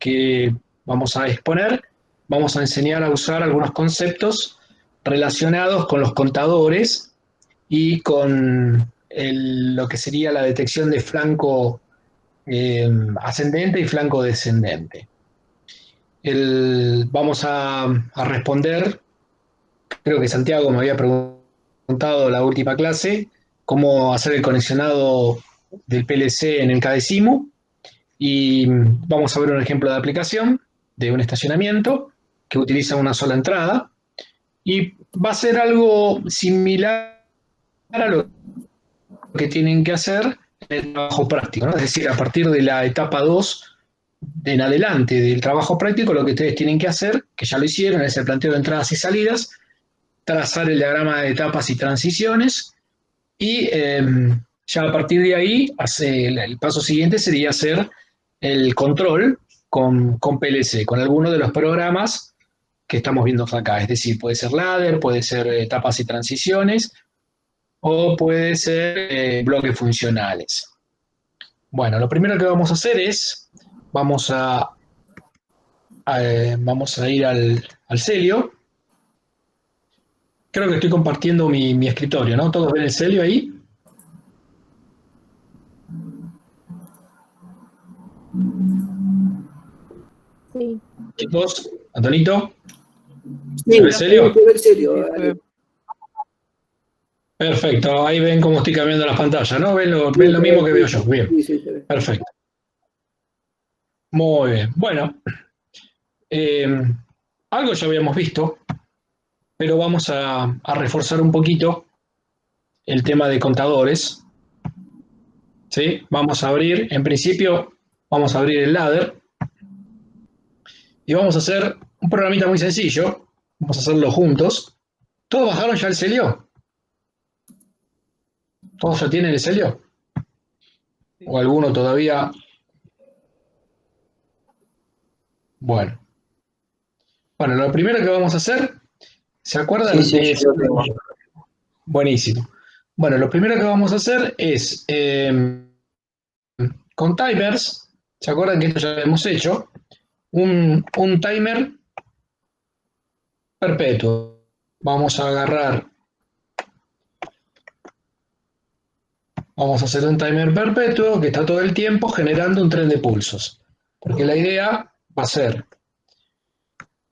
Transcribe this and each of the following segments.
que vamos a exponer, vamos a enseñar a usar algunos conceptos relacionados con los contadores y con lo que sería la detección de flanco ascendente y flanco descendente. Vamos a responder, creo que Santiago me había preguntado la última clase, cómo hacer el conexionado del PLC en el KDESIMU, y vamos a ver un ejemplo de aplicación de un estacionamiento que utiliza una sola entrada, y va a ser algo similar a lo que tienen que hacer en el trabajo práctico, ¿no? Es decir, a partir de la etapa 2 en adelante del trabajo práctico, lo que ustedes tienen que hacer, que ya lo hicieron, es el planteo de entradas y salidas, trazar el diagrama de etapas y transiciones, y ya a partir de ahí, el paso siguiente sería hacer el control con PLC, con alguno de los programas que estamos viendo acá. Es decir, puede ser ladder, puede ser etapas y transiciones, o puede ser bloques funcionales. Bueno, lo primero que vamos a hacer es, vamos a ir al Celio. Creo que estoy compartiendo mi escritorio, ¿no? ¿Todos ven el Celio ahí? Sí. Chicos, Antonito, Sí, ¿se ve el Celio? se ve el Celio. Perfecto, ahí ven cómo estoy cambiando las pantallas, ¿no? Ven lo mismo que veo yo. Bien, Sí, sí, se ve. perfecto. Muy bien. Bueno, algo ya habíamos visto, pero vamos a reforzar un poquito el tema de contadores. ¿Sí? Vamos a abrir, en principio, vamos a abrir el ladder y vamos a hacer un programita muy sencillo. Vamos a hacerlo juntos. ¿Todos bajaron ya el Celio? ¿Todos ya tienen el Celio? ¿O alguno todavía? Bueno. Bueno, lo primero que vamos a hacer, ¿se acuerdan? Sí, yo lo tengo. Buenísimo. Bueno, lo primero que vamos a hacer es, con timers, ¿se acuerdan que esto ya lo hemos hecho? Un timer perpetuo. Vamos a vamos a hacer un timer perpetuo que está todo el tiempo generando un tren de pulsos. Porque la idea va a ser,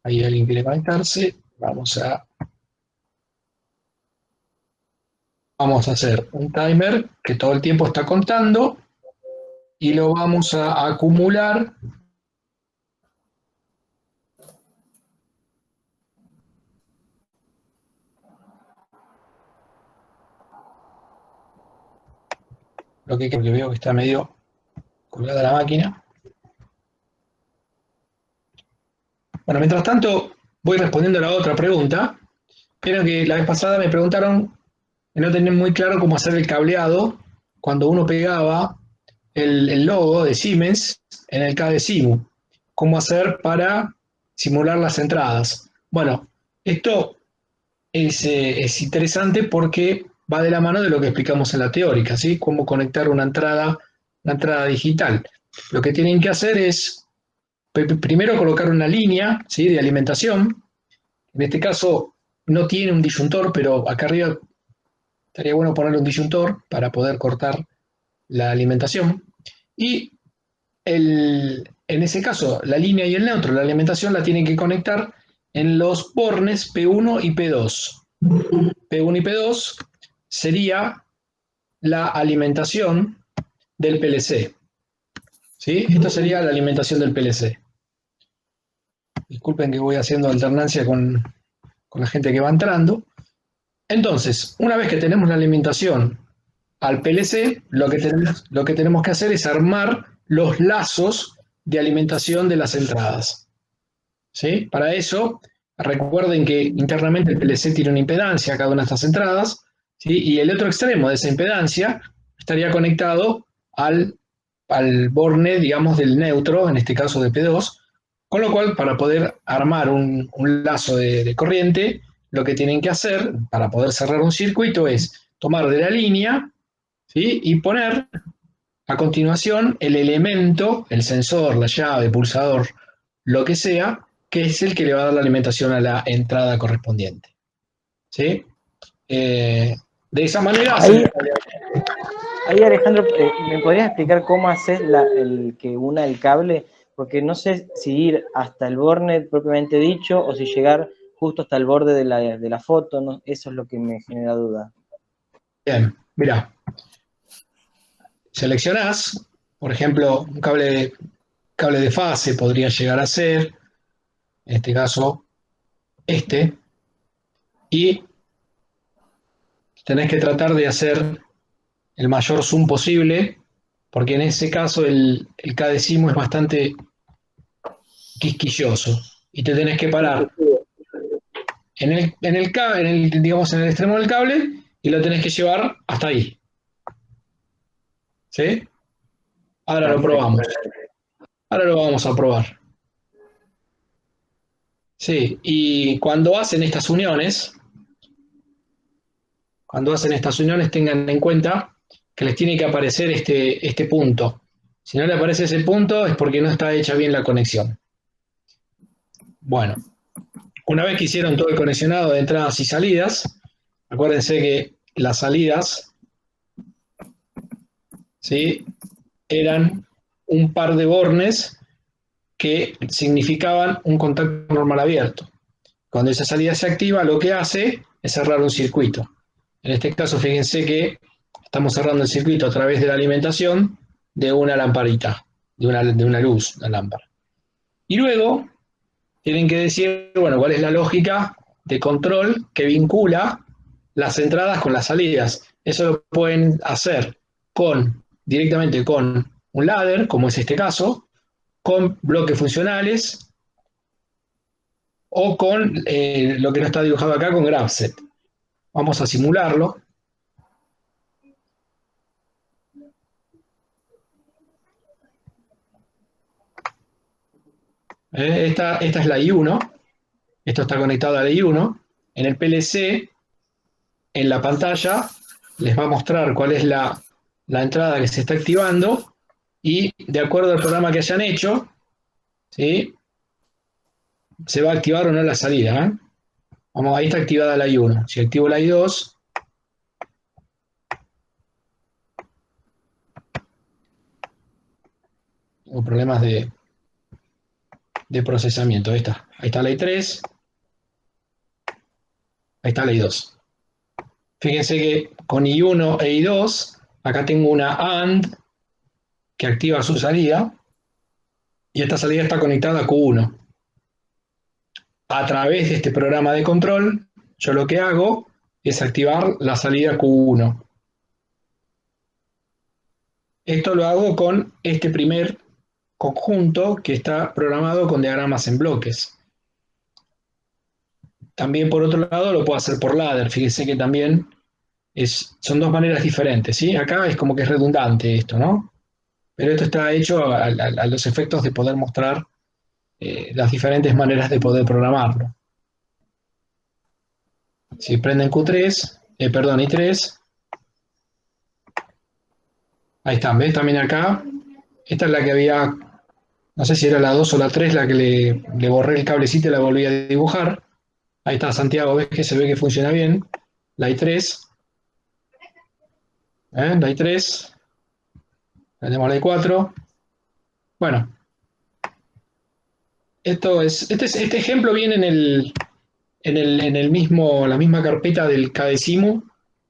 ahí alguien quiere conectarse, vamos a hacer un timer que todo el tiempo está contando y lo vamos a acumular porque veo que está medio colgada la máquina. Bueno, mientras tanto voy respondiendo a la otra pregunta. Creo que la vez pasada me preguntaron que no tenían muy claro cómo hacer el cableado cuando uno pegaba el logo de Siemens en el KDESIMU. Cómo hacer para simular las entradas. Bueno, esto es interesante porque va de la mano de lo que explicamos en la teórica, ¿sí? Cómo conectar una entrada digital. Lo que tienen que hacer es primero colocar una línea, ¿sí?, de alimentación. En este caso no tiene un disyuntor, pero acá arriba estaría bueno ponerle un disyuntor para poder cortar la alimentación. Y en ese caso, la línea y el neutro, la alimentación la tienen que conectar en los bornes P1 y P2. P1 y P2 sería la alimentación del PLC. ¿Sí? Esto sería la alimentación del PLC. Disculpen que voy haciendo alternancia con la gente que va entrando. Entonces, una vez que tenemos la alimentación al PLC, lo que tenemos que hacer es armar los lazos de alimentación de las entradas. ¿Sí? Para eso, recuerden que internamente el PLC tiene una impedancia a cada una de estas entradas, ¿sí? Y el otro extremo de esa impedancia estaría conectado al borne, digamos, del neutro, en este caso de P2, con lo cual, para poder armar un lazo de corriente, lo que tienen que hacer para poder cerrar un circuito es tomar de la línea, ¿sí?, y poner a continuación el elemento, el sensor, la llave, el pulsador lo que sea, que es el que le va a dar la alimentación a la entrada correspondiente. ¿Sí? De esa manera Ahí, ahí Alejandro, ¿me podrías explicar cómo haces el que una el cable? Porque no sé si ir hasta el borne propiamente dicho o si llegar justo hasta el borde de la foto, ¿no? Eso es lo que me genera duda. Bien, mira, seleccionás, por ejemplo, un cable de fase podría llegar a ser, en este caso, y tenés que tratar de hacer el mayor zoom posible, porque en ese caso el cadecimo es bastante quisquilloso y te tenés que parar digamos, en el extremo del cable y lo tenés que llevar hasta ahí. ¿Sí? Ahora lo Perfecto. probamos. Ahora lo vamos a probar. Sí, y cuando hacen estas uniones tengan en cuenta que les tiene que aparecer este punto. Si no le aparece ese punto es porque no está hecha bien la conexión. Bueno, una vez que hicieron todo el conexionado de entradas y salidas, acuérdense que las salidas, ¿sí?, eran un par de bornes que significaban un contacto normal abierto. Cuando esa salida se activa, lo que hace es cerrar un circuito. En este caso, fíjense que estamos cerrando el circuito a través de la alimentación de una lamparita, de una luz, una lámpara. Y luego tienen que decir, bueno, cuál es la lógica de control que vincula las entradas con las salidas. Eso lo pueden hacer directamente con un ladder, como es este caso, con bloques funcionales o con lo que no está dibujado acá, con Grabset. Vamos a simularlo. Esta es la I1. Esto está conectado a la I1. En el PLC, en la pantalla, les va a mostrar cuál es la entrada que se está activando y de acuerdo al programa que hayan hecho, ¿sí?, se va a activar o no la salida. Vamos, ahí está activada la I1. Si activo la I2, tengo problemas de procesamiento. Ahí está la I3, ahí está la I2. Fíjense que con I1 e I2, acá tengo una AND que activa su salida y esta salida está conectada a Q1. A través de este programa de control, yo lo que hago es activar la salida Q1. Esto lo hago con este primer conjunto que está programado con diagramas en bloques. También por otro lado lo puedo hacer por ladder. Fíjense que también son dos maneras diferentes, ¿sí? Acá es como que es redundante esto, ¿no? Pero esto está hecho a los efectos de poder mostrar las diferentes maneras de poder programarlo. Si prenden Q3, perdón, I3, ahí están, ¿ves? También acá, esta es la que había, no sé si era la 2 o la 3 la que le borré el cablecito y la volví a dibujar. Ahí está Santiago, ves que se ve que funciona bien. La I3, la I3, tenemos la I4. Bueno, este ejemplo viene en el mismo, la misma carpeta del Cadecimu,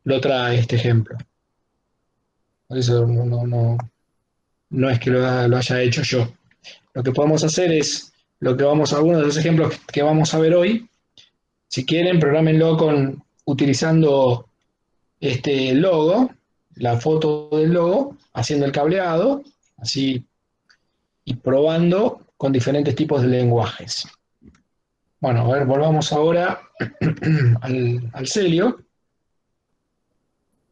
lo trae este ejemplo. Por eso no es que lo haya hecho yo. Lo que podemos hacer es algunos de los ejemplos que vamos a ver hoy. Si quieren, programenlo utilizando este logo, la foto del logo, haciendo el cableado, así, y probando con diferentes tipos de lenguajes. Bueno, a ver, volvamos ahora al Celio.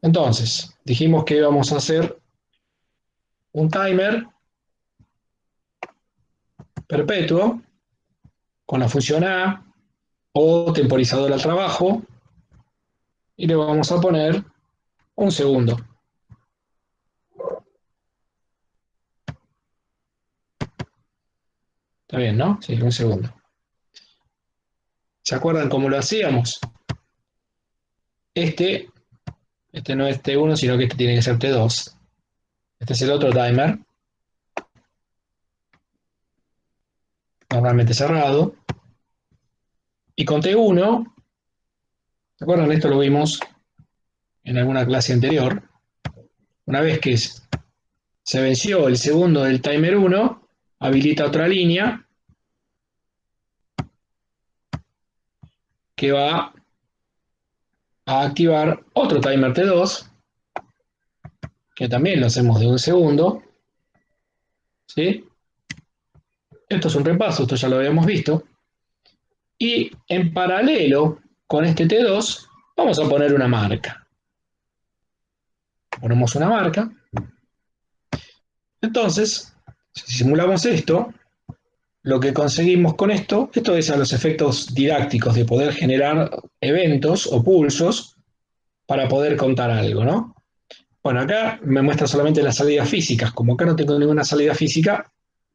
Entonces, dijimos que íbamos a hacer un timer perpetuo con la función A o temporizador al trabajo y le vamos a poner un segundo. Está bien, ¿no? Sí, un segundo. ¿Se acuerdan cómo lo hacíamos? Este, este no es T1, sino que este tiene que ser T2. Este es el otro timer, normalmente cerrado. Y con T1, ¿se acuerdan? Esto lo vimos en alguna clase anterior. Una vez que se venció el segundo del timer 1, habilita otra línea que va a activar otro timer T2, que también lo hacemos de un segundo, ¿sí? Esto es un repaso, esto ya lo habíamos visto. Y en paralelo con este T2, vamos a poner una marca. Ponemos una marca. Entonces, si simulamos esto, lo que conseguimos con esto es a los efectos didácticos de poder generar eventos o pulsos para poder contar algo, ¿no? Bueno, acá me muestra solamente las salidas físicas. Como acá no tengo ninguna salida física,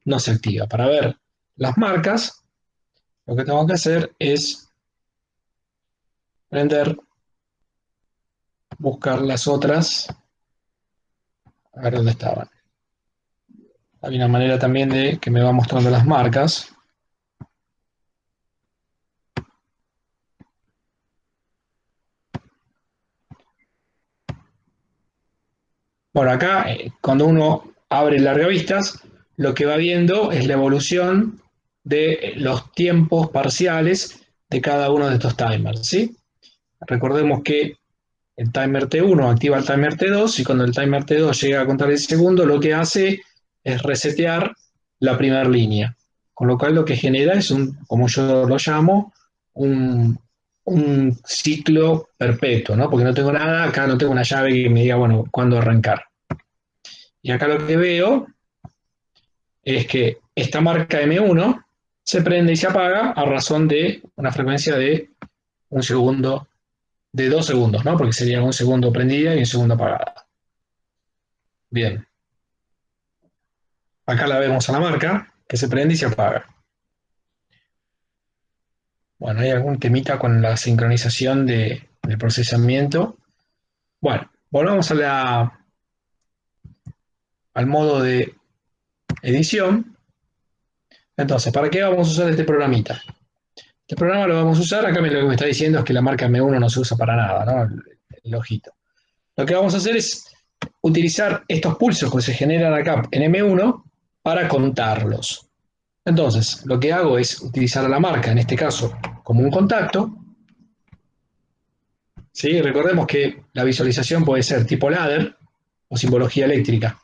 no se activa. Para ver las marcas, lo que tengo que hacer es prender, buscar las otras, a ver dónde estaban. Hay una manera también de que me va mostrando las marcas. Bueno, acá cuando uno abre largavistas, lo que va viendo es la evolución de los tiempos parciales de cada uno de estos timers, ¿sí? Recordemos que el timer T1 activa el timer T2 y cuando el timer T2 llega a contar el segundo, lo que hace es resetear la primera línea. Con lo cual lo que genera es un, como yo lo llamo, un, un ciclo perpetuo, ¿no? Porque no tengo nada, acá no tengo una llave que me diga, bueno, cuándo arrancar. Y acá lo que veo es que esta marca M1 se prende y se apaga a razón de una frecuencia de un segundo, de 2 segundos, ¿no? Porque sería un segundo prendida y un segundo apagada. Bien. Acá la vemos a la marca que se prende y se apaga. Bueno, hay algún temita con la sincronización del procesamiento. Bueno, volvamos al modo de edición. Entonces, ¿para qué vamos a usar este programita? Este programa lo vamos a usar, acá lo que me está diciendo es que la marca M1 no se usa para nada, ¿no? El ojito. Lo que vamos a hacer es utilizar estos pulsos que se generan acá en M1 para contarlos. Entonces, lo que hago es utilizar a la marca, en este caso, como un contacto. ¿Sí? Recordemos que la visualización puede ser tipo ladder o simbología eléctrica.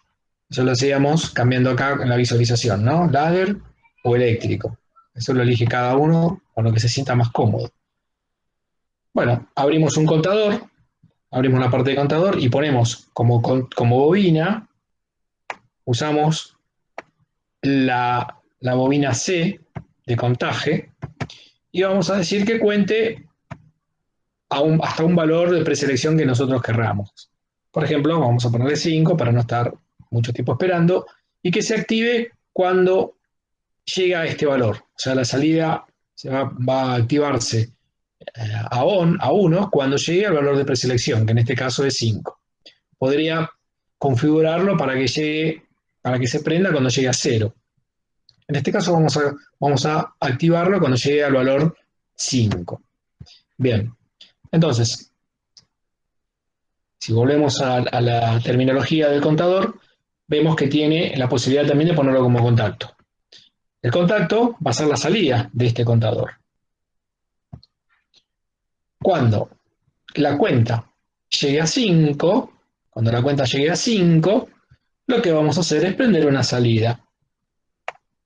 Eso lo hacíamos cambiando acá en la visualización, ¿no? Ladder o eléctrico. Eso lo elige cada uno con lo que se sienta más cómodo. Bueno, abrimos un contador, abrimos una parte de contador y ponemos como bobina, usamos la bobina C de contaje y vamos a decir que cuente hasta un valor de preselección que nosotros querramos. Por ejemplo, vamos a ponerle 5 para no estar mucho tiempo esperando y que se active cuando llega a este valor. O sea, la salida va a activarse a 1 cuando llegue al valor de preselección, que en este caso es 5. Podría configurarlo para que llegue, para que se prenda cuando llegue a 0. En este caso vamos a activarlo cuando llegue al valor 5. Bien, entonces, si volvemos a la terminología del contador, vemos que tiene la posibilidad también de ponerlo como contacto. El contacto va a ser la salida de este contador. Cuando la cuenta llegue a 5, cuando la cuenta llegue a 5, lo que vamos a hacer es prender una salida.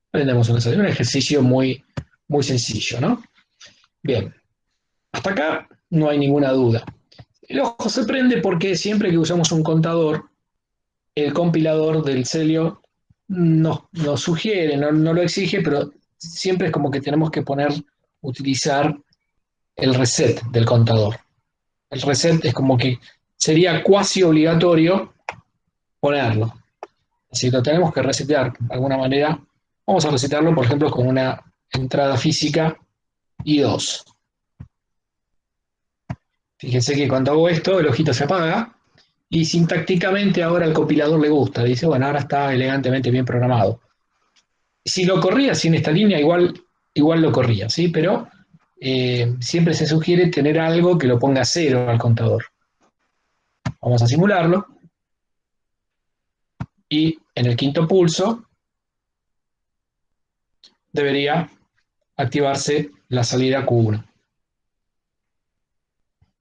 Prendemos una salida, un ejercicio muy, muy sencillo, ¿no? Bien, hasta acá no hay ninguna duda. El ojo se prende porque siempre que usamos un contador, el compilador del Celio nos sugiere, no lo exige, pero siempre es como que tenemos que utilizar el reset del contador. El reset es como que sería cuasi obligatorio ponerlo. Así que lo tenemos que resetear de alguna manera Vamos a recitarlo, por ejemplo, con una entrada física I2. Fíjense que cuando hago esto, el ojito se apaga y sintácticamente ahora al compilador le gusta. Dice, bueno, ahora está elegantemente bien programado. Si lo corría sin esta línea, igual lo corría, ¿sí? Pero siempre se sugiere tener algo que lo ponga cero al contador. Vamos a simularlo. Y en el quinto pulso debería activarse la salida Q1.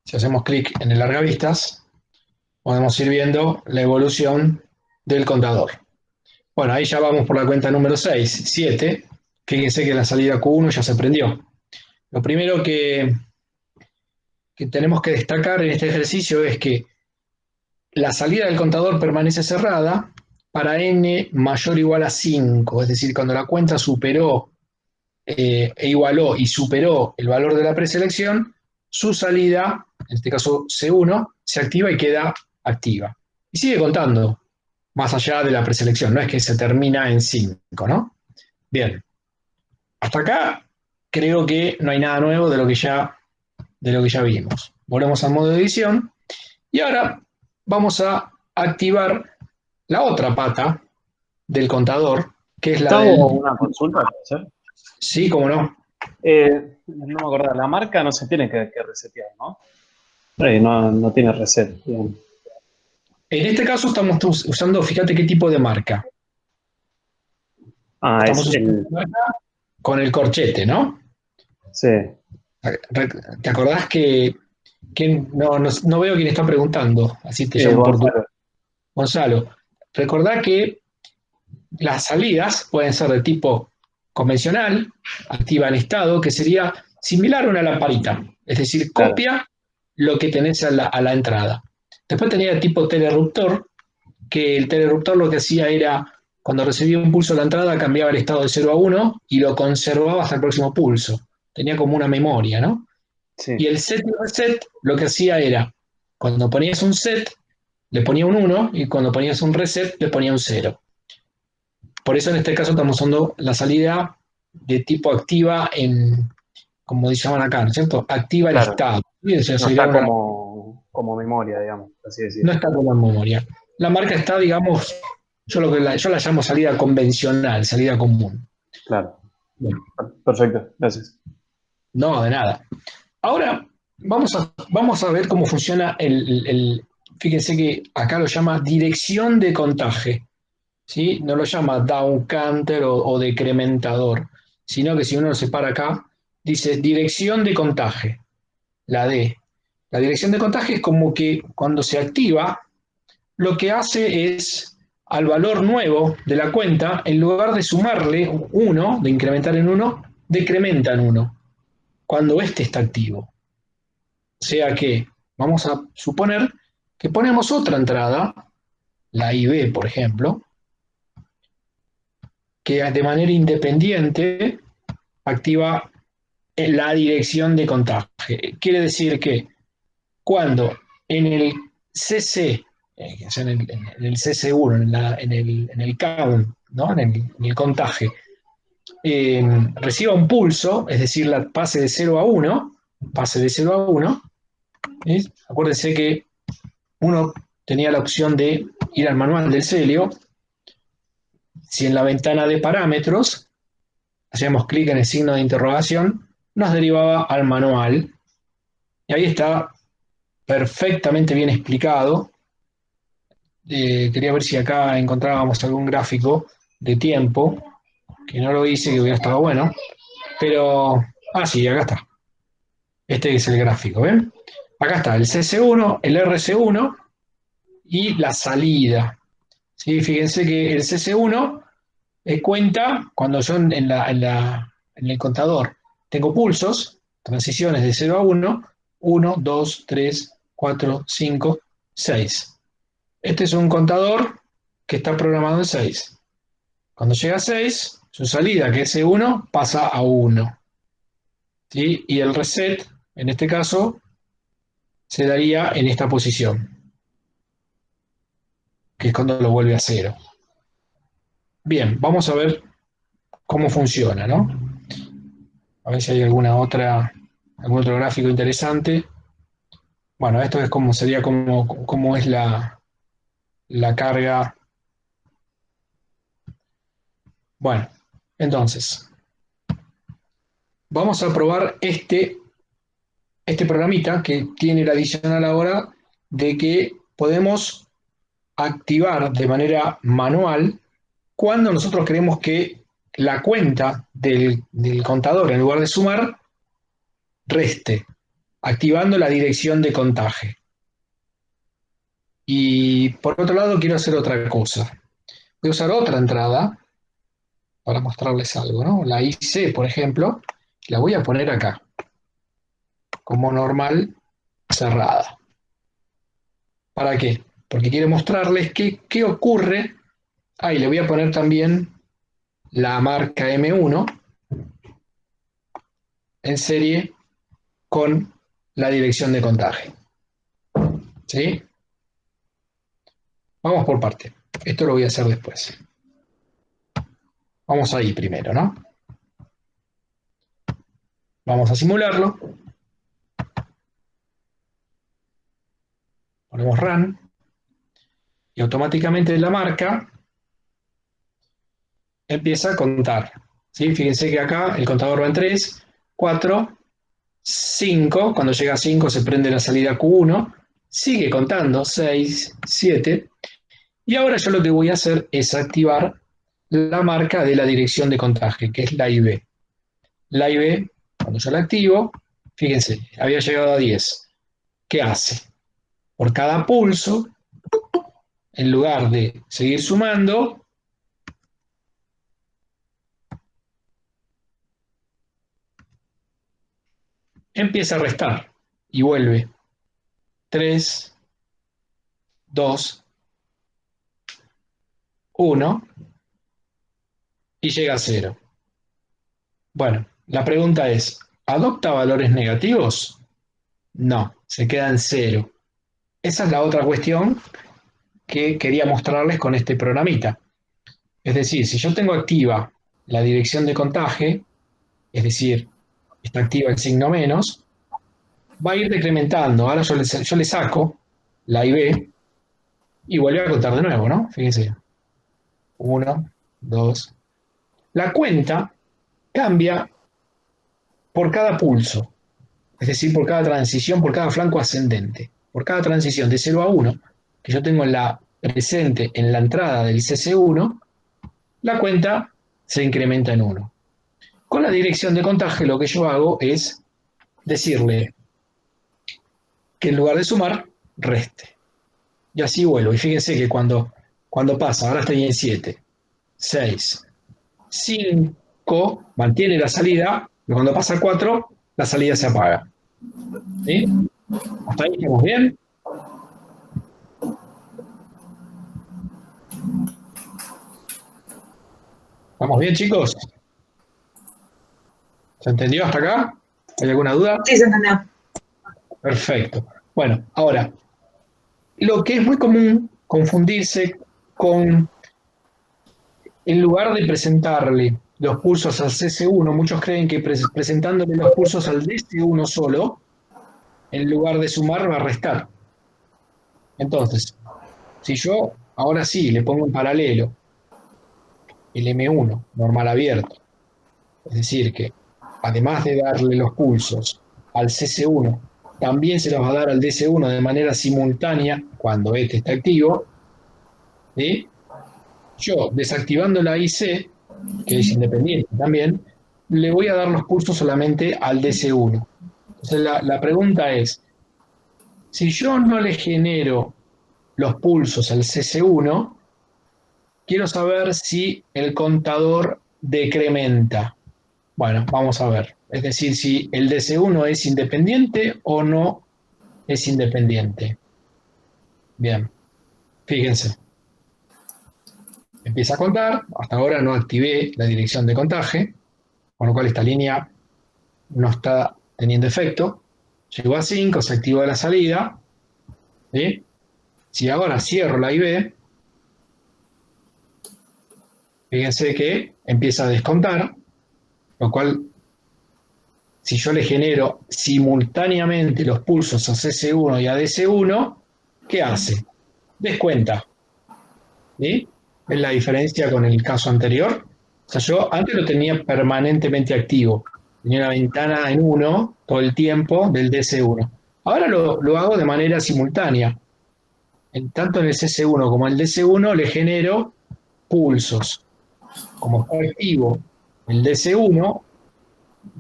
Si hacemos clic en el largavistas, podemos ir viendo la evolución del contador. Bueno, ahí ya vamos por la cuenta número 6, 7. Fíjense que la salida Q1 ya se prendió. Lo primero que tenemos que destacar en este ejercicio es que la salida del contador permanece cerrada para n mayor o igual a 5, es decir, cuando la cuenta superó e igualó y superó el valor de la preselección, su salida, en este caso C1, se activa y queda activa. Y sigue contando, más allá de la preselección, no es que se termina en 5, ¿no? Bien, hasta acá creo que no hay nada nuevo de lo que ya vimos. Volvemos al modo de edición y ahora vamos a activar la otra pata del contador, que es la ¿Te del... hago una consulta? ¿Puede ser? Sí, cómo no. No me acuerdo, la marca no se tiene que resetear, ¿no? No tiene reset. Bien. En este caso estamos usando, fíjate qué tipo de marca. Estamos Es usando el... la marca con el corchete, ¿no? Sí. ¿Te acordás que no veo quién está preguntando? Así te llamo por tu... Gonzalo. Gonzalo, recordá que las salidas pueden ser de tipo convencional, activa en estado, que sería similar a una lamparita, es decir, Claro. copia lo que tenés a la entrada. Después tenía el tipo telerruptor, que el telerruptor lo que hacía era, cuando recibía un pulso a la entrada, cambiaba el estado de 0 a 1 y lo conservaba hasta el próximo pulso. Tenía como una memoria, ¿no? Sí. Y el set y reset lo que hacía era, cuando ponías un set, le ponía un 1 y cuando ponías un reset, le ponía un 0. Por eso en este caso estamos usando la salida de tipo activa como llaman acá, ¿no es cierto? Activa el Claro. estado. ¿Sí? O sea, No sería está una- como memoria, digamos, así decir. no está como en memoria. La marca está, digamos, yo la llamo salida convencional, salida común. Claro. Bien. Perfecto, gracias. No, de nada. Ahora vamos a ver cómo funciona fíjense que acá lo llama dirección de contaje. ¿Sí? No lo llama down counter o decrementador, sino que si uno lo separa acá, dice dirección de contaje, la D. La dirección de contaje es como que cuando se activa, lo que hace es al valor nuevo de la cuenta, en lugar de sumarle 1, de incrementar en 1, decrementa en 1, cuando este está activo. O sea que vamos a suponer que ponemos otra entrada, la IB, por ejemplo, que de manera independiente activa la dirección de contaje. Quiere decir que cuando en el CC, o sea, en el CC1, en el count, ¿no? en el contaje, reciba un pulso, es decir, la pase de 0 a 1, pase de 0 a 1, ¿sí? Acuérdense que uno tenía la opción de ir al manual del Celio. Si en la ventana de parámetros hacíamos clic en el signo de interrogación, nos derivaba al manual. Y ahí está perfectamente bien explicado. Quería ver si acá encontrábamos algún gráfico de tiempo, que no lo hice, que hubiera estado bueno. Pero, sí, acá está. Este es el gráfico, ¿ven? Acá está el CC1, el RC1 y la salida. ¿Sí? Fíjense que el CC1 cuenta cuando yo en el contador tengo pulsos, transiciones de 0 a 1, 1, 2, 3, 4, 5, 6. Este es un contador que está programado en 6. Cuando llega a 6, su salida, que es C1, pasa a 1. ¿Sí? Y el reset, en este caso, se daría en esta posición, que es cuando lo vuelve a 0. Bien, vamos a ver cómo funciona, ¿no? A ver si hay algún otro gráfico interesante. Bueno, esto es como sería como es la carga. Bueno, entonces, vamos a probar este programita que tiene la adicional ahora de que podemos activar de manera manual cuando nosotros queremos que la cuenta del contador, en lugar de sumar, reste, activando la dirección de contaje. Y por otro lado, quiero hacer otra cosa. Voy a usar otra entrada para mostrarles algo, ¿no? La IC, por ejemplo, la voy a poner acá, como normal cerrada. ¿Para qué? Porque quiero mostrarles qué ocurre. Ahí le voy a poner también la marca M1 en serie con la dirección de contaje. ¿Sí? Vamos por parte. Esto lo voy a hacer después. Vamos ahí primero, ¿no? Vamos a simularlo. Ponemos run. Y automáticamente la marca empieza a contar. ¿Sí? Fíjense que acá el contador va en 3, 4, 5. Cuando llega a 5 se prende la salida Q1. Sigue contando. 6, 7. Y ahora yo lo que voy a hacer es activar la marca de la dirección de contaje, que es la IB. La IB, cuando yo la activo, fíjense, había llegado a 10. ¿Qué hace? Por cada pulso, en lugar de seguir sumando, empieza a restar y vuelve. 3, 2, 1 y llega a 0. Bueno, la pregunta es, ¿adopta valores negativos? No, se queda en 0. Esa es la otra cuestión que quería mostrarles con este programita. Es decir, si yo tengo activa la dirección de contaje, es decir, está activa el signo menos, va a ir decrementando. Ahora yo le saco la IB y vuelve a contar de nuevo, ¿no? Fíjense. 1, 2. La cuenta cambia por cada pulso, es decir, por cada transición, por cada flanco ascendente. Por cada transición de 0 a 1, que yo tengo presente en la entrada del CC1, la cuenta se incrementa en 1. Con la dirección de contaje lo que yo hago es decirle que en lugar de sumar, reste. Y así vuelvo. Y fíjense que cuando pasa, ahora estoy en 7, 6, 5, mantiene la salida, pero cuando pasa 4, la salida se apaga. ¿Sí? ¿Hasta ahí estamos bien? ¿Estamos bien, chicos? ¿Se entendió hasta acá? ¿Hay alguna duda? Sí, se entendió. Perfecto. Bueno, ahora, lo que es muy común confundirse con, en lugar de presentarle los pulsos al CC1, muchos creen que presentándole los pulsos al DC1 solo, en lugar de sumar va a restar. Entonces, si yo ahora sí le pongo en paralelo el M1 normal abierto, es decir que además de darle los pulsos al CC1, también se los va a dar al DC1 de manera simultánea cuando este está activo, ¿sí? Yo desactivando la IC, que es independiente también, le voy a dar los pulsos solamente al DC1. Entonces la pregunta es, si yo no le genero los pulsos al CC1, quiero saber si el contador decrementa. Bueno, vamos a ver. Es decir, si el DC1 es independiente o no es independiente. Bien, fíjense. Empieza a contar. Hasta ahora no activé la dirección de contaje, con lo cual esta línea no está teniendo efecto. Llegó a 5, se activó la salida. ¿Sí? Si ahora cierro la IB, Fíjense que empieza a descontar, lo cual, si yo le genero simultáneamente los pulsos a CC1 y a DC1, ¿qué hace? Descuenta. ¿Sí? Es la diferencia con el caso anterior. O sea, yo antes lo tenía permanentemente activo. Tenía una ventana en 1 todo el tiempo del DC1. Ahora lo hago de manera simultánea. Tanto en el CC1 como en el DC1 le genero pulsos. Como está activo el DC1,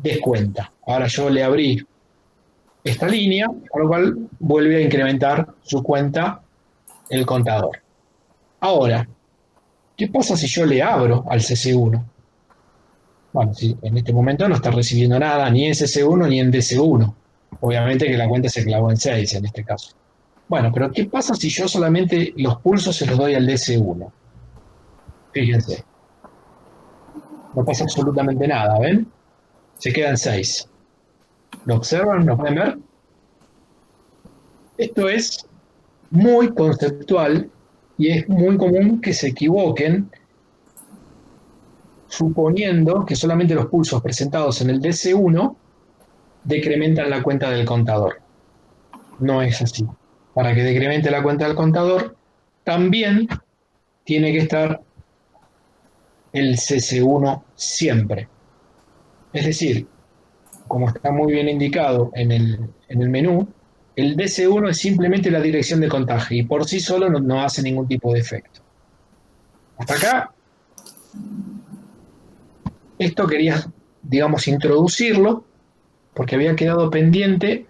descuenta. Ahora yo le abrí esta línea, con lo cual vuelve a incrementar su cuenta el contador. Ahora, ¿qué pasa si yo le abro al CC1? Bueno, si en este momento no está recibiendo nada, ni en CC1 ni en DC1. Obviamente que la cuenta se clavó en 6 en este caso. Bueno, pero ¿qué pasa si yo solamente los pulsos se los doy al DC1? Fíjense. No pasa absolutamente nada, ¿ven? Se quedan 6. ¿Lo observan? ¿Lo pueden ver? Esto es muy conceptual y es muy común que se equivoquen suponiendo que solamente los pulsos presentados en el DC1 decrementan la cuenta del contador. No es así. Para que decremente la cuenta del contador, también tiene que estar el CC1 siempre. Es decir, como está muy bien indicado en el menú, el DC1 es simplemente la dirección de contagio y por sí solo no hace ningún tipo de efecto. Hasta acá, esto quería, digamos, introducirlo porque había quedado pendiente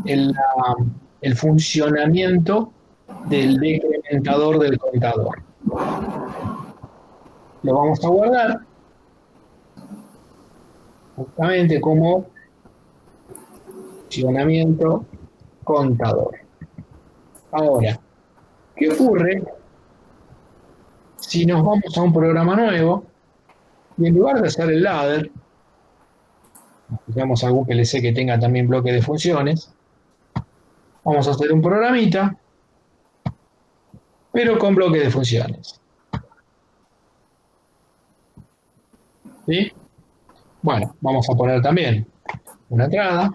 el funcionamiento del decrementador del contador. Lo vamos a guardar justamente como funcionamiento contador. Ahora, ¿qué ocurre si nos vamos a un programa nuevo y en lugar de hacer el ladder, digamos algún PLC que tenga también bloque de funciones, vamos a hacer un programita, pero con bloque de funciones? ¿Sí? Bueno, vamos a poner también una entrada.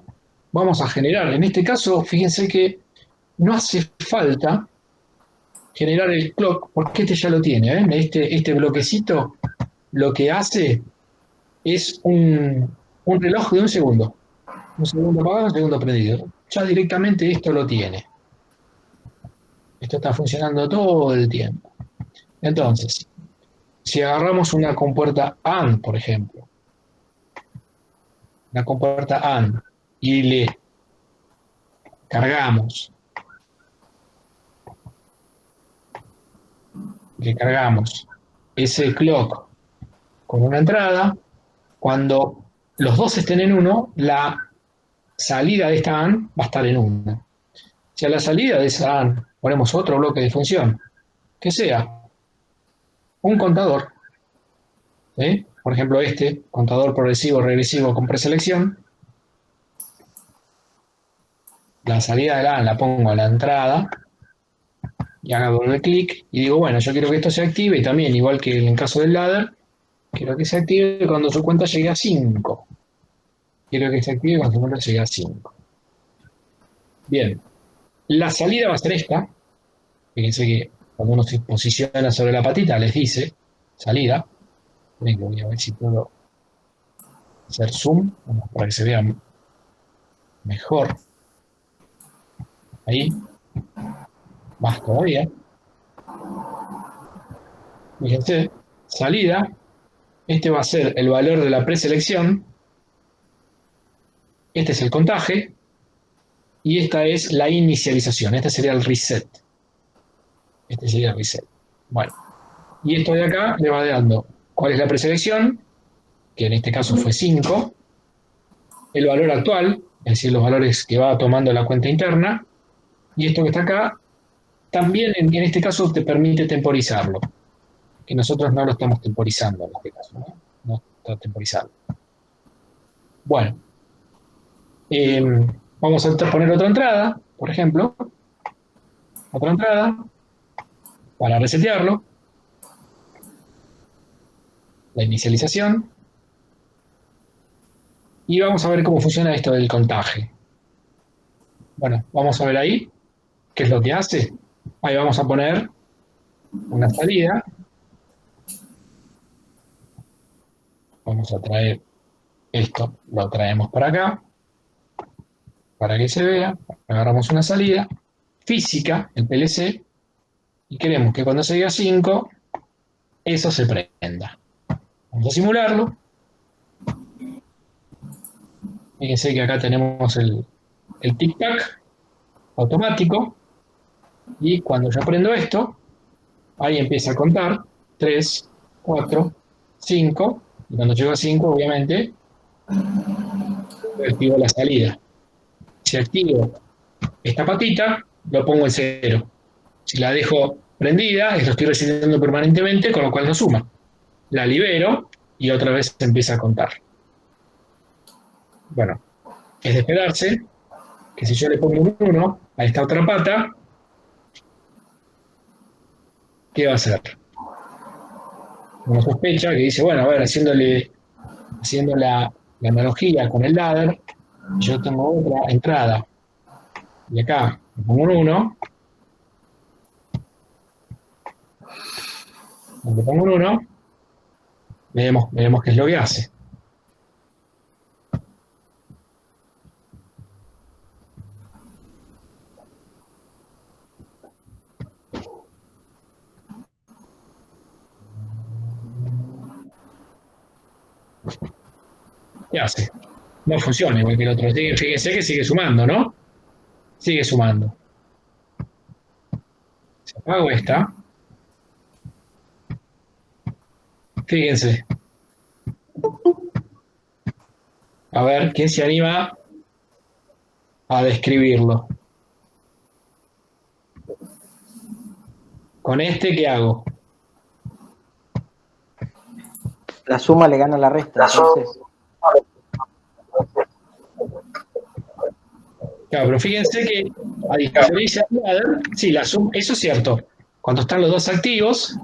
Vamos a generar, en este caso, fíjense que no hace falta generar el clock, porque este ya lo tiene. ¿Ven? Este bloquecito lo que hace es un reloj de un segundo. Un segundo apagado, un segundo prendido. Ya directamente esto lo tiene. Esto está funcionando todo el tiempo. Entonces, si agarramos una compuerta AND, por ejemplo, una compuerta AND, y le cargamos ese clock con una entrada, cuando los dos estén en 1, la salida de esta AND va a estar en 1. Si a la salida de esa AND ponemos otro bloque de función, que sea un contador, ¿sí? Por ejemplo este, contador progresivo regresivo con preselección, la salida de la AND la pongo a la entrada y hago doble clic y digo, bueno, yo quiero que esto se active y también, igual que en el caso del ladder, quiero que se active cuando su cuenta llegue a 5. Quiero que se active cuando su cuenta llegue a 5. Bien, la salida va a ser esta. Fíjense que cuando uno se posiciona sobre la patita les dice salida. Venga, voy a ver si puedo hacer zoom para que se vea mejor. Ahí. Más todavía. Fíjense, salida. Este va a ser el valor de la preselección. Este es el contaje. Y esta es la inicialización. Este sería el reset. Este sería el reset. Bueno. Y esto de acá le va dando cuál es la preselección, que en este caso fue 5. El valor actual, es decir, los valores que va tomando la cuenta interna. Y esto que está acá, también en este caso te permite temporizarlo. Que nosotros no lo estamos temporizando en este caso. No está temporizando. Bueno. Vamos a poner otra entrada, por ejemplo. Otra entrada para resetearlo. la inicialización. Y vamos a ver cómo funciona esto del contaje. Bueno, vamos a ver ahí qué es lo que hace. Ahí vamos a poner una salida. Vamos a traer esto, lo traemos para acá, para que se vea. Agarramos una salida física, el PLC, y queremos que cuando se diga 5, eso se prenda. Vamos a simularlo. Fíjense que acá tenemos el tic-tac automático, y cuando yo prendo esto, ahí empieza a contar 3, 4, 5, y cuando llego a 5, obviamente, activo la salida. Si activo esta patita, lo pongo en 0. Si la dejo prendida, lo estoy recibiendo permanentemente, con lo cual no suma. La libero y otra vez empieza a contar. Bueno, es de esperarse que si yo le pongo un 1 a esta otra pata, ¿qué va a hacer? Una sospecha que dice, bueno, a ver, haciendo la analogía con el ladder, yo tengo otra entrada. Y acá le pongo un 1. Cuando pongo un 1, veremos qué es lo que hace. ¿Qué hace? No funciona igual que el otro. Fíjense que sigue sumando, ¿no? Sigue sumando. Si apago esta, fíjense. A ver, ¿quién se anima a describirlo? Con este, ¿qué hago? La suma le gana a la resta, entonces. Claro, pero fíjense que a diferencia de ladder, sí, la suma, eso es cierto. Cuando están los dos activos,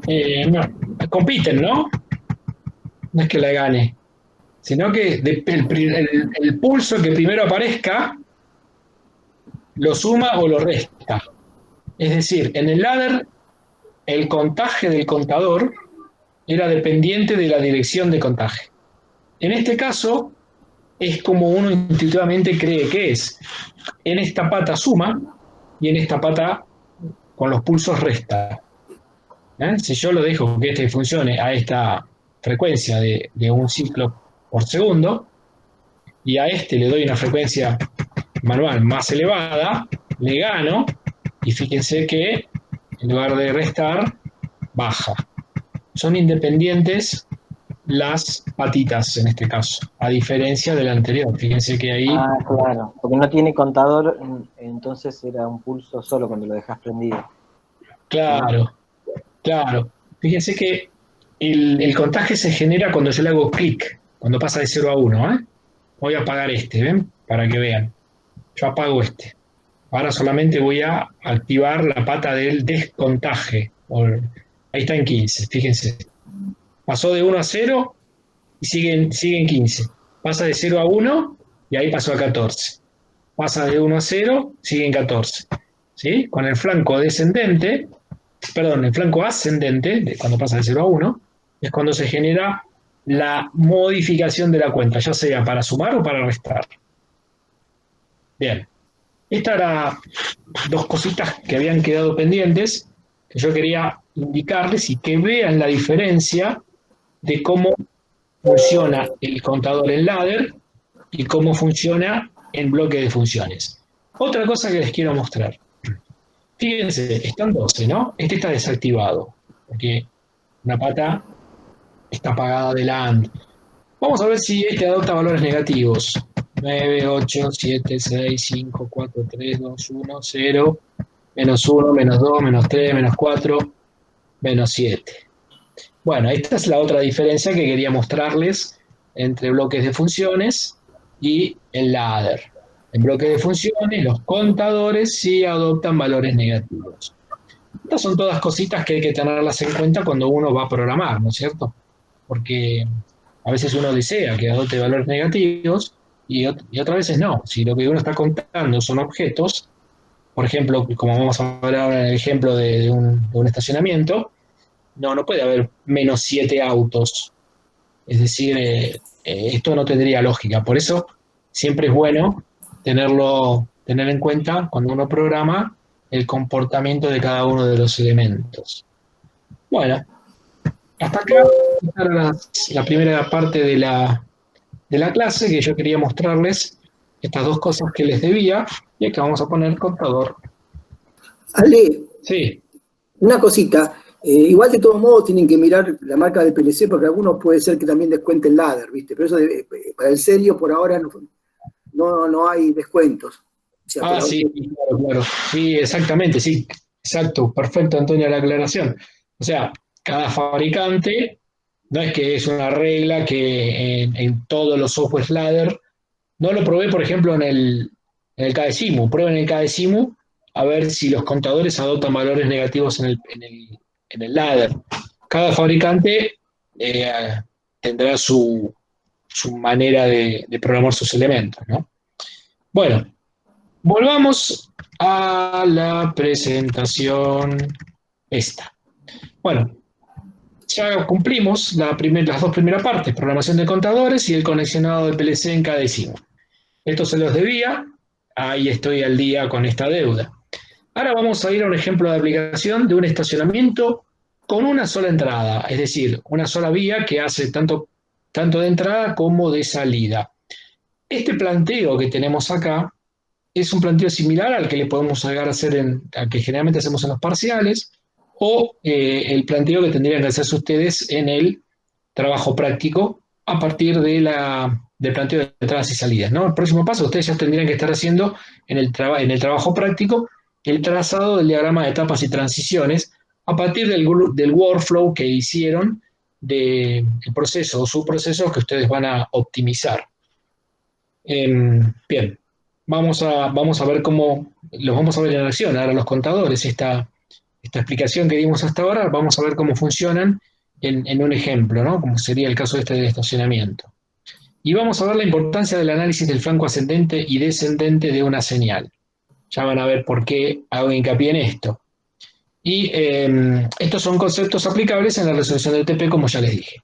no, compiten, ¿no? No es que la gane, sino que el pulso que primero aparezca lo suma o lo resta. Es decir, en el ladder, el contaje del contador era dependiente de la dirección de contaje. En este caso, es como uno intuitivamente cree que es. En esta pata suma y en esta pata con los pulsos resta. Si yo lo dejo que este funcione a esta frecuencia de un ciclo por segundo y a este le doy una frecuencia manual más elevada, le gano y fíjense que en lugar de restar, baja. Son independientes las patitas en este caso, a diferencia del anterior. Fíjense que ahí... Ah, claro, porque no tiene contador, entonces era un pulso solo cuando lo dejas prendido. Claro, claro. Fíjense que el contaje se genera cuando yo le hago clic, cuando pasa de 0 a 1. Voy a apagar este, ¿ven? Para que vean. Yo apago este. Ahora solamente voy a activar la pata del descontaje. Ahí está en 15, fíjense. Pasó de 1 a 0 y sigue en 15. Pasa de 0 a 1 y ahí pasó a 14. Pasa de 1 a 0, sigue en 14. ¿Sí? Con el flanco descendente, perdón, el flanco ascendente, cuando pasa de 0 a 1, es cuando se genera la modificación de la cuenta, ya sea para sumar o para restar. Bien. Estas eran dos cositas que habían quedado pendientes, que yo quería indicarles y que vean la diferencia de cómo funciona el contador en ladder y cómo funciona en bloque de funciones. Otra cosa que les quiero mostrar. Fíjense, están 12, ¿no? Este está desactivado, porque una pata está apagada de la AND. Vamos a ver si este adopta valores negativos. 9, 8, 7, 6, 5, 4, 3, 2, 1, 0, menos 1, menos 2, menos 3, menos 4, menos 7. Bueno, esta es la otra diferencia que quería mostrarles entre bloques de funciones y el ladder. En bloques de funciones, los contadores sí adoptan valores negativos. Estas son todas cositas que hay que tenerlas en cuenta cuando uno va a programar, ¿no es cierto? Porque a veces uno desea que adopte valores negativos y otras veces no. Si lo que uno está contando son objetos, por ejemplo, como vamos a ver ahora en el ejemplo de un estacionamiento, no puede haber -7 autos. Es decir, esto no tendría lógica. Por eso siempre es bueno tener en cuenta cuando uno programa el comportamiento de cada uno de los elementos. Bueno, hasta acá era la primera parte de la clase que yo quería mostrarles estas dos cosas que les debía y acá vamos a poner contador. Ale, Sí. una cosita. Igual de todos modos tienen que mirar la marca de PLC porque algunos puede ser que también descuenten ladder, ¿viste? Pero eso para el serio por ahora no hay descuentos. O sea, por ahora, Sí, claro. Sí, exactamente, sí. Exacto, perfecto, Antonio, la aclaración. O sea, cada fabricante, no es que es una regla que en todos los software ladder, no lo probé, por ejemplo, en el KDSIMU. Prueben el KDSIMU a ver si los contadores adoptan valores negativos en el ladder. Cada fabricante tendrá su manera de programar sus elementos, ¿no? Bueno, volvamos a la presentación esta. Bueno, ya cumplimos las dos primeras partes, programación de contadores y el conexionado de PLC en KDSIMU. Esto se los debía, ahí estoy al día con esta deuda. Ahora vamos a ir a un ejemplo de aplicación de un estacionamiento con una sola entrada, es decir, una sola vía que hace tanto de entrada como de salida. Este planteo que tenemos acá es un planteo similar al que le podemos llegar a hacer al que generalmente hacemos en los parciales, o el planteo que tendrían que hacerse ustedes en el trabajo práctico a partir del planteo de entradas y salidas, ¿no? El próximo paso, ustedes ya tendrían que estar haciendo en el trabajo práctico el trazado del diagrama de etapas y transiciones a partir del workflow que hicieron del proceso o subprocesos que ustedes van a optimizar. Bien, vamos a ver cómo los vamos a ver en acción. Ahora los contadores, esta explicación que dimos hasta ahora, vamos a ver cómo funcionan en un ejemplo, ¿no? Como sería el caso del estacionamiento. Y vamos a ver la importancia del análisis del flanco ascendente y descendente de una señal. Ya van a ver por qué hago hincapié en esto. Y estos son conceptos aplicables en la resolución del TP, como ya les dije.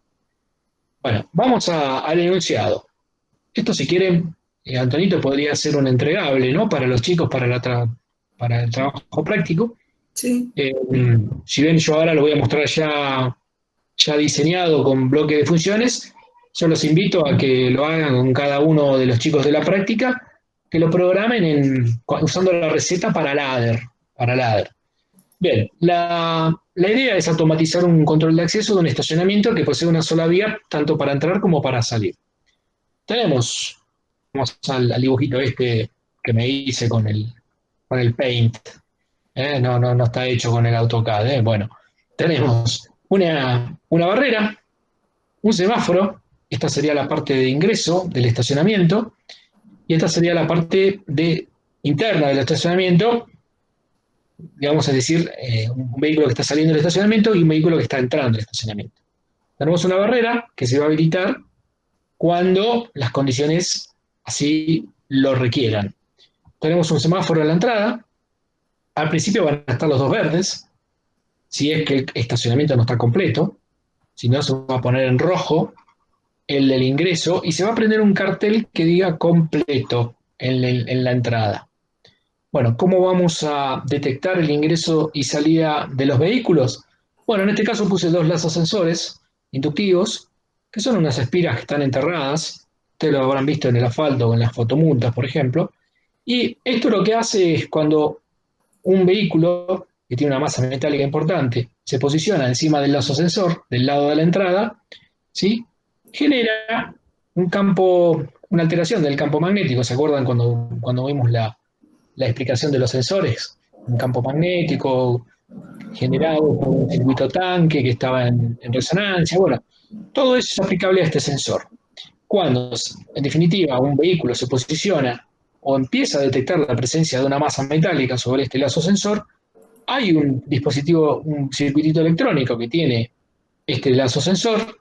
Bueno, vamos al enunciado. Esto, si quieren, Antonito, podría ser un entregable, ¿no? Para los chicos, para el trabajo práctico. sí. Si bien yo ahora lo voy a mostrar ya diseñado con bloque de funciones, yo los invito a que lo hagan con cada uno de los chicos de la práctica, que lo programen usando la receta para ladder. Bien, la idea es automatizar un control de acceso de un estacionamiento que posee una sola vía, tanto para entrar como para salir. Vamos al dibujito este que me hice con el Paint. No está hecho con el AutoCAD. Bueno, tenemos una barrera, un semáforo, esta sería la parte de ingreso del estacionamiento, y esta sería la parte interna del estacionamiento, digamos, es decir, un vehículo que está saliendo del estacionamiento y un vehículo que está entrando al estacionamiento. Tenemos una barrera que se va a habilitar cuando las condiciones así lo requieran. Tenemos un semáforo a la entrada. Al principio van a estar los dos verdes, si es que el estacionamiento no está completo. Si no, se va a poner en rojo el del ingreso y se va a prender un cartel que diga completo en la entrada. Bueno, ¿cómo vamos a detectar el ingreso y salida de los vehículos? Bueno, en este caso puse dos lazos sensores inductivos, que son unas espiras que están enterradas. Ustedes lo habrán visto en el asfalto o en las fotomultas, por ejemplo. Y esto lo que hace es cuando un vehículo que tiene una masa metálica importante se posiciona encima del lazo sensor, del lado de la entrada, ¿sí? Genera una alteración del campo magnético. ¿Se acuerdan cuando vimos la explicación de los sensores? Un campo magnético generado por un circuito tanque que estaba en resonancia. Bueno, todo eso es aplicable a este sensor. Cuando, en definitiva, un vehículo se posiciona o empieza a detectar la presencia de una masa metálica sobre este lazo sensor, hay un dispositivo, un circuitito electrónico que tiene este lazo sensor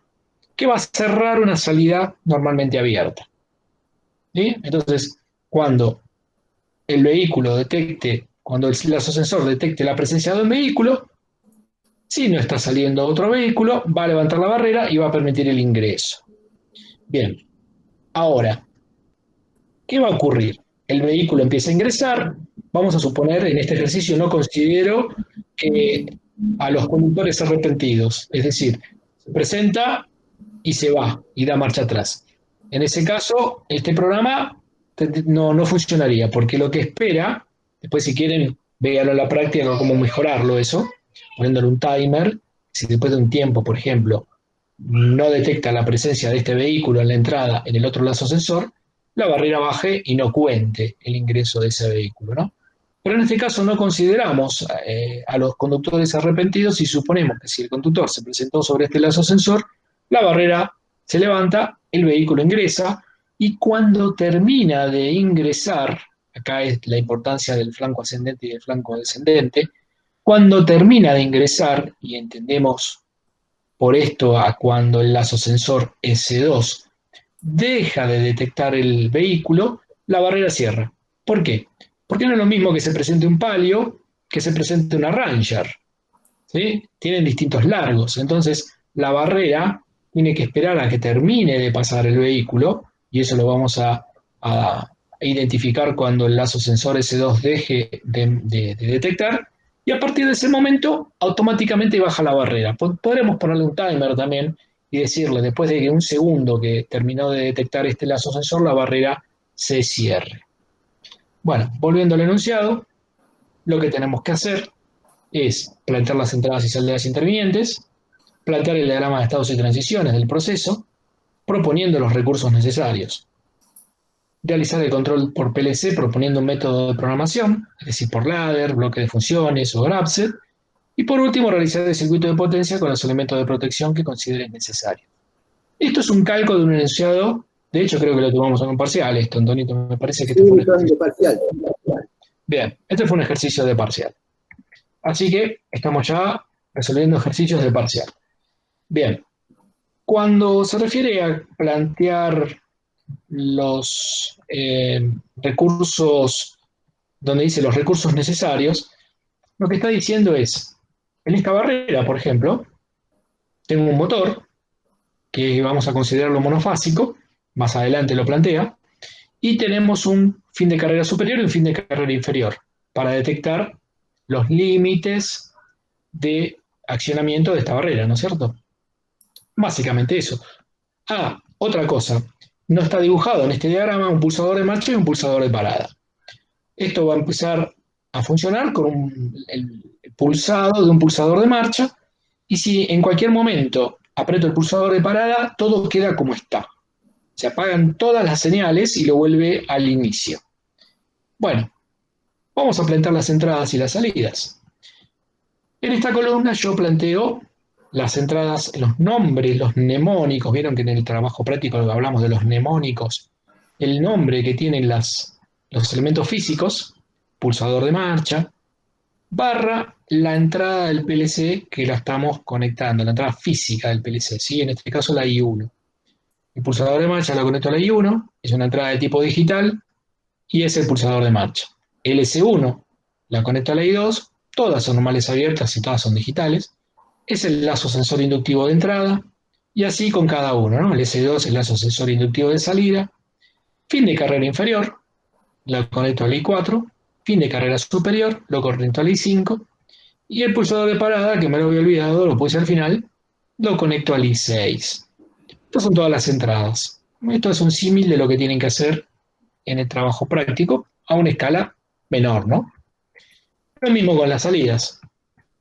que va a cerrar una salida normalmente abierta. ¿Sí? Entonces, cuando el vehículo detecte, cuando el lazo sensor detecte la presencia de un vehículo, si no está saliendo otro vehículo, va a levantar la barrera y va a permitir el ingreso. Bien, ahora, ¿qué va a ocurrir? El vehículo empieza a ingresar. Vamos a suponer, en este ejercicio no considero que a los conductores arrepentidos, es decir, se presenta y se va y da marcha atrás. En ese caso, este programa no funcionaría, porque lo que espera, después si quieren, véanlo en la práctica, cómo mejorarlo eso, poniéndole un timer, si después de un tiempo, por ejemplo, no detecta la presencia de este vehículo en la entrada en el otro lazo sensor, la barrera baje y no cuente el ingreso de ese vehículo, ¿no? Pero en este caso no consideramos a los conductores arrepentidos y suponemos que si el conductor se presentó sobre este lazo sensor, la barrera se levanta, el vehículo ingresa y cuando termina de ingresar, acá es la importancia del flanco ascendente y del flanco descendente, cuando termina de ingresar, y entendemos por esto a cuando el lazo sensor S2 deja de detectar el vehículo, la barrera cierra. ¿Por qué? Porque no es lo mismo que se presente un Palio que se presente una Ranger. ¿Sí? Tienen distintos largos. Entonces, la barrera tiene que esperar a que termine de pasar el vehículo, y eso lo vamos a identificar cuando el lazo sensor S2 deje de detectar, y a partir de ese momento automáticamente baja la barrera. Podremos ponerle un timer también y decirle, después de que un segundo que terminó de detectar este lazo sensor, la barrera se cierre. Bueno, volviendo al enunciado, lo que tenemos que hacer es plantear las entradas y salidas intervinientes, plantear el diagrama de estados y transiciones del proceso, proponiendo los recursos necesarios, realizar el control por PLC proponiendo un método de programación, es decir, por ladder, bloque de funciones o grabset, y por último realizar el circuito de potencia con los elementos de protección que consideres necesarios. Esto es un calco de un enunciado, de hecho creo que lo tomamos en un parcial, esto, Antonito, me parece que Sí, este fue un son de ejercicio. parcial. Bien, este fue un ejercicio de parcial. Así que estamos ya resolviendo ejercicios de parcial. Bien, cuando se refiere a plantear los recursos, donde dice los recursos necesarios, lo que está diciendo es, en esta barrera, por ejemplo, tengo un motor, que vamos a considerarlo monofásico, más adelante lo plantea, y tenemos un fin de carrera superior y un fin de carrera inferior, para detectar los límites de accionamiento de esta barrera, ¿no es cierto? Básicamente eso. Ah, otra cosa, no está dibujado en este diagrama un pulsador de marcha y un pulsador de parada. Esto va a empezar a funcionar con el pulsado de un pulsador de marcha, y si en cualquier momento aprieto el pulsador de parada, todo queda como está. Se apagan todas las señales y lo vuelve al inicio. Bueno, vamos a plantear las entradas y las salidas. En esta columna yo planteo las entradas, los nombres, los mnemónicos. Vieron que en el trabajo práctico hablamos de los mnemónicos. El nombre que tienen los elementos físicos, pulsador de marcha, barra la entrada del PLC que la estamos conectando, la entrada física del PLC, ¿sí? En este caso la I1. El pulsador de marcha lo conecto a la I1, es una entrada de tipo digital y es el pulsador de marcha. El S1 la conecto a la I2, todas son normales abiertas y todas son digitales. Es el lazo sensor inductivo de entrada, y así con cada uno, ¿no? El S2 es el lazo sensor inductivo de salida. Fin de carrera inferior, lo conecto al I4. Fin de carrera superior, lo conecto al I5. Y el pulsador de parada, que me lo había olvidado, lo puse al final, lo conecto al I6. Estas son todas las entradas. Esto es un símil de lo que tienen que hacer en el trabajo práctico a una escala menor, ¿no? Lo mismo con las salidas.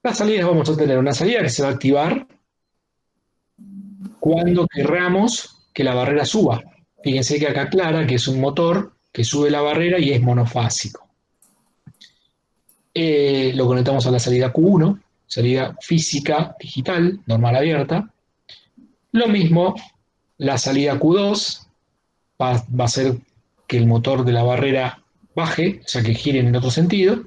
Las salidas vamos a tener una salida que se va a activar cuando querramos que la barrera suba. Fíjense que acá aclara que es un motor que sube la barrera y es monofásico. Lo conectamos a la salida Q1, salida física digital, normal abierta. Lo mismo, la salida Q2 va a hacer que el motor de la barrera baje, o sea que gire en el otro sentido.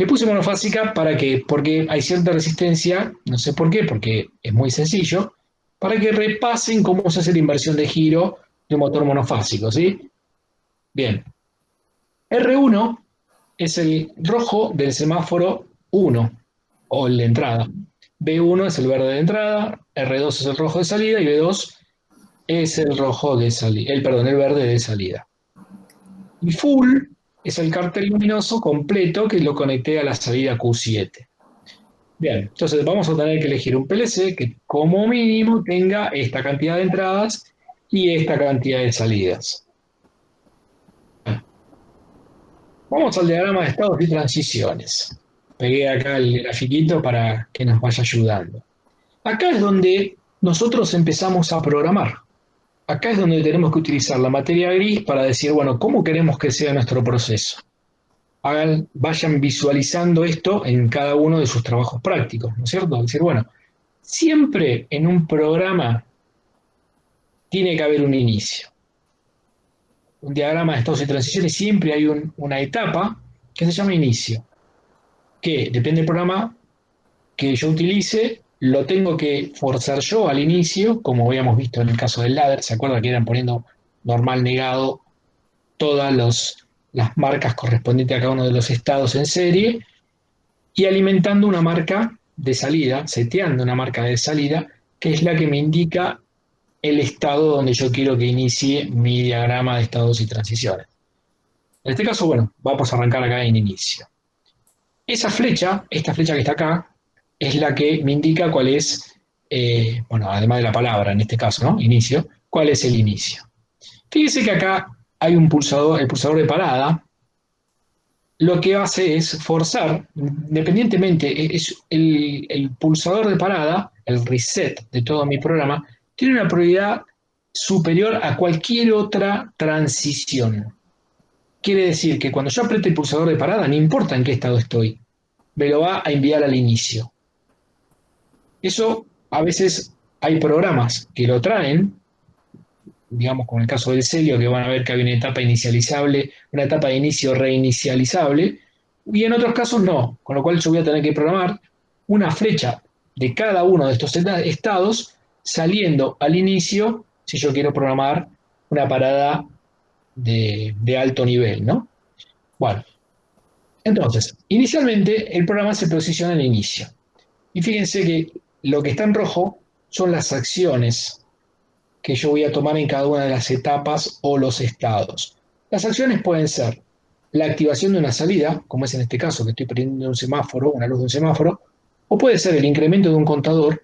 Le puse monofásica ¿para qué? Porque hay cierta resistencia, no sé por qué, porque es muy sencillo, para que repasen cómo se hace la inversión de giro de un motor monofásico, ¿sí? Bien. R1 es el rojo del semáforo 1, o el de entrada. B1 es el verde de entrada, R2 es el rojo de salida y B2 es el rojo de salida, el verde de salida. Y full es el cartel luminoso completo que lo conecté a la salida Q7. Bien, entonces vamos a tener que elegir un PLC que como mínimo tenga esta cantidad de entradas y esta cantidad de salidas. Vamos al diagrama de estados y transiciones. Pegué acá el grafiquito para que nos vaya ayudando. Acá es donde nosotros empezamos a programar. Acá es donde tenemos que utilizar la materia gris para decir, bueno, ¿cómo queremos que sea nuestro proceso? Vayan visualizando esto en cada uno de sus trabajos prácticos, ¿no es cierto? Es decir, bueno, siempre en un programa tiene que haber un inicio. Un diagrama de estados y transiciones siempre hay una etapa que se llama inicio, que depende del programa que yo utilice, lo tengo que forzar yo al inicio, como habíamos visto en el caso del ladder. ¿Se acuerda que eran poniendo normal negado todas las marcas correspondientes a cada uno de los estados en serie y alimentando una marca de salida, seteando una marca de salida, que es la que me indica el estado donde yo quiero que inicie mi diagrama de estados y transiciones? En este caso, bueno, vamos a arrancar acá en inicio. Esa flecha, esta flecha que está acá, es la que me indica cuál es, bueno, además de la palabra, en este caso, ¿no? Inicio, cuál es el inicio. Fíjese que acá hay un pulsador, el pulsador de parada, lo que hace es forzar, independientemente, es el pulsador de parada, el reset de todo mi programa, tiene una prioridad superior a cualquier otra transición. Quiere decir que cuando yo apriete el pulsador de parada, no importa en qué estado estoy, me lo va a enviar al inicio. Eso a veces hay programas que lo traen, digamos como en el caso del Celio, que van a ver que hay una etapa inicializable, una etapa de inicio reinicializable, y en otros casos no, con lo cual yo voy a tener que programar una flecha de cada uno de estos estados saliendo al inicio si yo quiero programar una parada de alto nivel, ¿no? Bueno, entonces, inicialmente el programa se posiciona en el inicio. Y fíjense que lo que está en rojo son las acciones que yo voy a tomar en cada una de las etapas o los estados. Las acciones pueden ser la activación de una salida, como es en este caso que estoy prendiendo un semáforo, una luz de un semáforo, o puede ser el incremento de un contador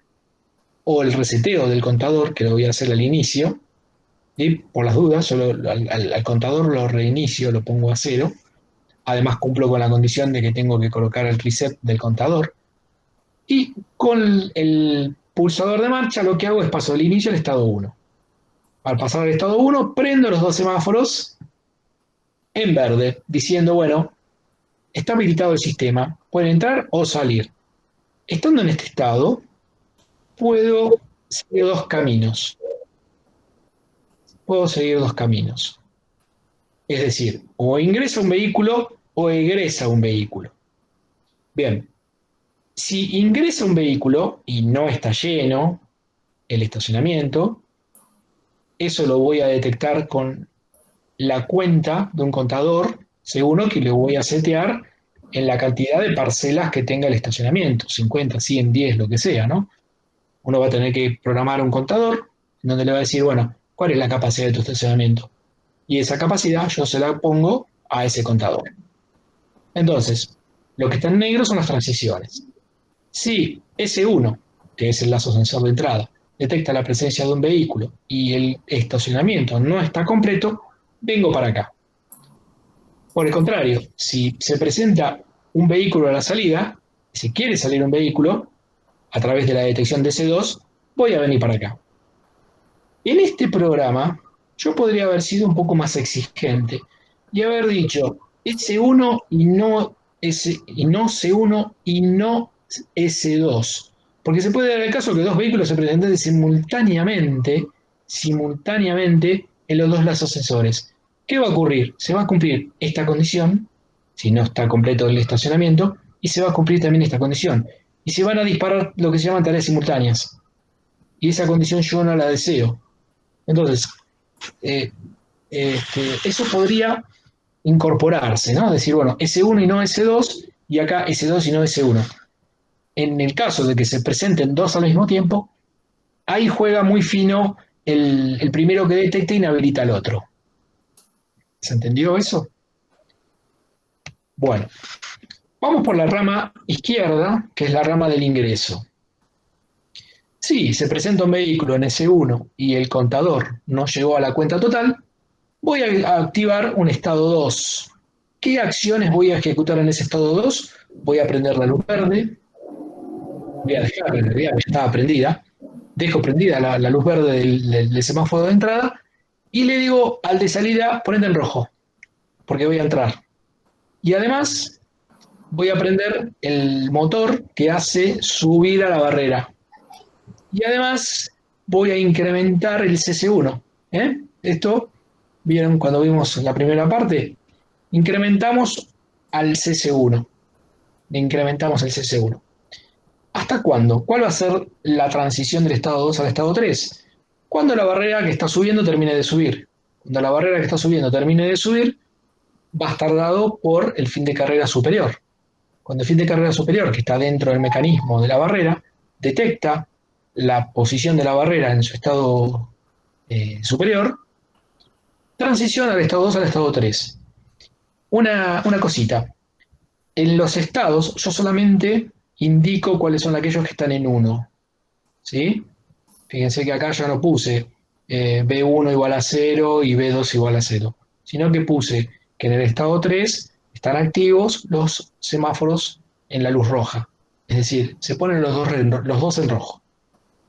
o el reseteo del contador, que lo voy a hacer al inicio, y por las dudas, solo al contador lo reinicio, lo pongo a 0. Además cumplo con la condición de que tengo que colocar el reset del contador. Y con el pulsador de marcha lo que hago es paso del inicio al estado 1. Al pasar al estado 1, prendo los dos semáforos en verde, diciendo, bueno, está habilitado el sistema, pueden entrar o salir. Estando en este estado, puedo seguir dos caminos. Puedo seguir dos caminos. Es decir, o ingresa un vehículo o egresa un vehículo. Bien, si ingresa un vehículo y no está lleno el estacionamiento, eso lo voy a detectar con la cuenta de un contador, seguro que le voy a setear en la cantidad de parcelas que tenga el estacionamiento, 50, 100, 10, lo que sea, ¿no? Uno va a tener que programar un contador en donde le va a decir, bueno, ¿cuál es la capacidad de tu estacionamiento? Y esa capacidad yo se la pongo a ese contador. Entonces, lo que está en negro son las transiciones. Si S1, que es el lazo sensor de entrada, detecta la presencia de un vehículo y el estacionamiento no está completo, vengo para acá. Por el contrario, si se presenta un vehículo a la salida, si quiere salir un vehículo, a través de la detección de S2, voy a venir para acá. En este programa, yo podría haber sido un poco más exigente y haber dicho S1 y no C1 y no S2. Porque se puede dar el caso que dos vehículos se presenten simultáneamente en los dos lazos sensores. ¿Qué va a ocurrir? Se va a cumplir esta condición, si no está completo el estacionamiento, y se va a cumplir también esta condición. Y se van a disparar lo que se llaman tareas simultáneas. Y esa condición yo no la deseo. Entonces, eso podría incorporarse, ¿no? Decir, bueno, S1 y no S2, y acá S2 y no S1. En el caso de que se presenten dos al mismo tiempo, ahí juega muy fino el primero que detecta y inhabilita al otro. ¿Se entendió eso? Bueno, vamos por la rama izquierda, que es la rama del ingreso. Si se presenta un vehículo en S1 y el contador no llegó a la cuenta total, voy a activar un estado 2. ¿Qué acciones voy a ejecutar en ese estado 2? Voy a prender la luz verde, voy a dejar, en realidad ya estaba prendida, dejo prendida la luz verde del semáforo de entrada y le digo al de salida, ponete en rojo, porque voy a entrar. Y además voy a prender el motor que hace subir a la barrera. Y además voy a incrementar el CC1. Esto, vieron cuando vimos la primera parte, incrementamos al CC1. Incrementamos el CC1. ¿Hasta cuándo? ¿Cuál va a ser la transición del estado 2 al estado 3? Cuando la barrera que está subiendo termine de subir. Cuando la barrera que está subiendo termine de subir, va a estar dado por el fin de carrera superior. Cuando el fin de carrera superior, que está dentro del mecanismo de la barrera, detecta la posición de la barrera en su estado superior, transiciona del estado 2 al estado 3. Una cosita. En los estados yo solamente indico cuáles son aquellos que están en 1. ¿Sí? Fíjense que acá yo no puse B1 igual a 0 y B2 igual a 0, sino que puse que en el estado 3 están activos los semáforos en la luz roja. Es decir, se ponen los dos en rojo,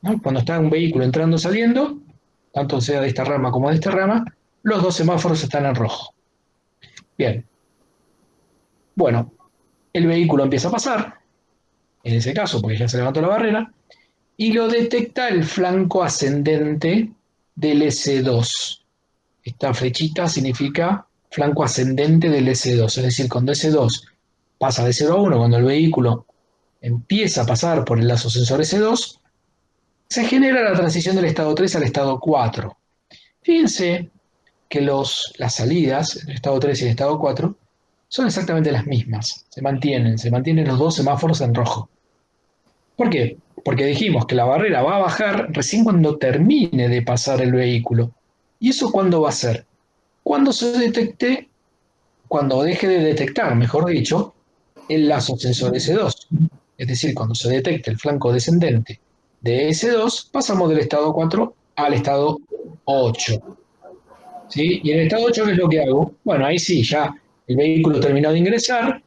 ¿no? Cuando está un vehículo entrando o saliendo, tanto sea de esta rama como de esta rama, los dos semáforos están en rojo. Bien. Bueno, el vehículo empieza a pasar, en ese caso, porque ya se levantó la barrera, y lo detecta el flanco ascendente del S2. Esta flechita significa flanco ascendente del S2, es decir, cuando S2 pasa de 0 a 1, cuando el vehículo empieza a pasar por el lazo sensor S2, se genera la transición del estado 3 al estado 4. Fíjense que las salidas, el estado 3 y el estado 4, son exactamente las mismas, se mantienen los dos semáforos en rojo. ¿Por qué? Porque dijimos que la barrera va a bajar recién cuando termine de pasar el vehículo. ¿Y eso cuándo va a ser? Cuando se detecte, cuando deje de detectar, mejor dicho, el lazo sensor S2. Es decir, cuando se detecte el flanco descendente de S2, pasamos del estado 4 al estado 8. ¿Sí? Y en el estado 8, ¿qué es lo que hago? Bueno, ahí sí, ya el vehículo terminó de ingresar,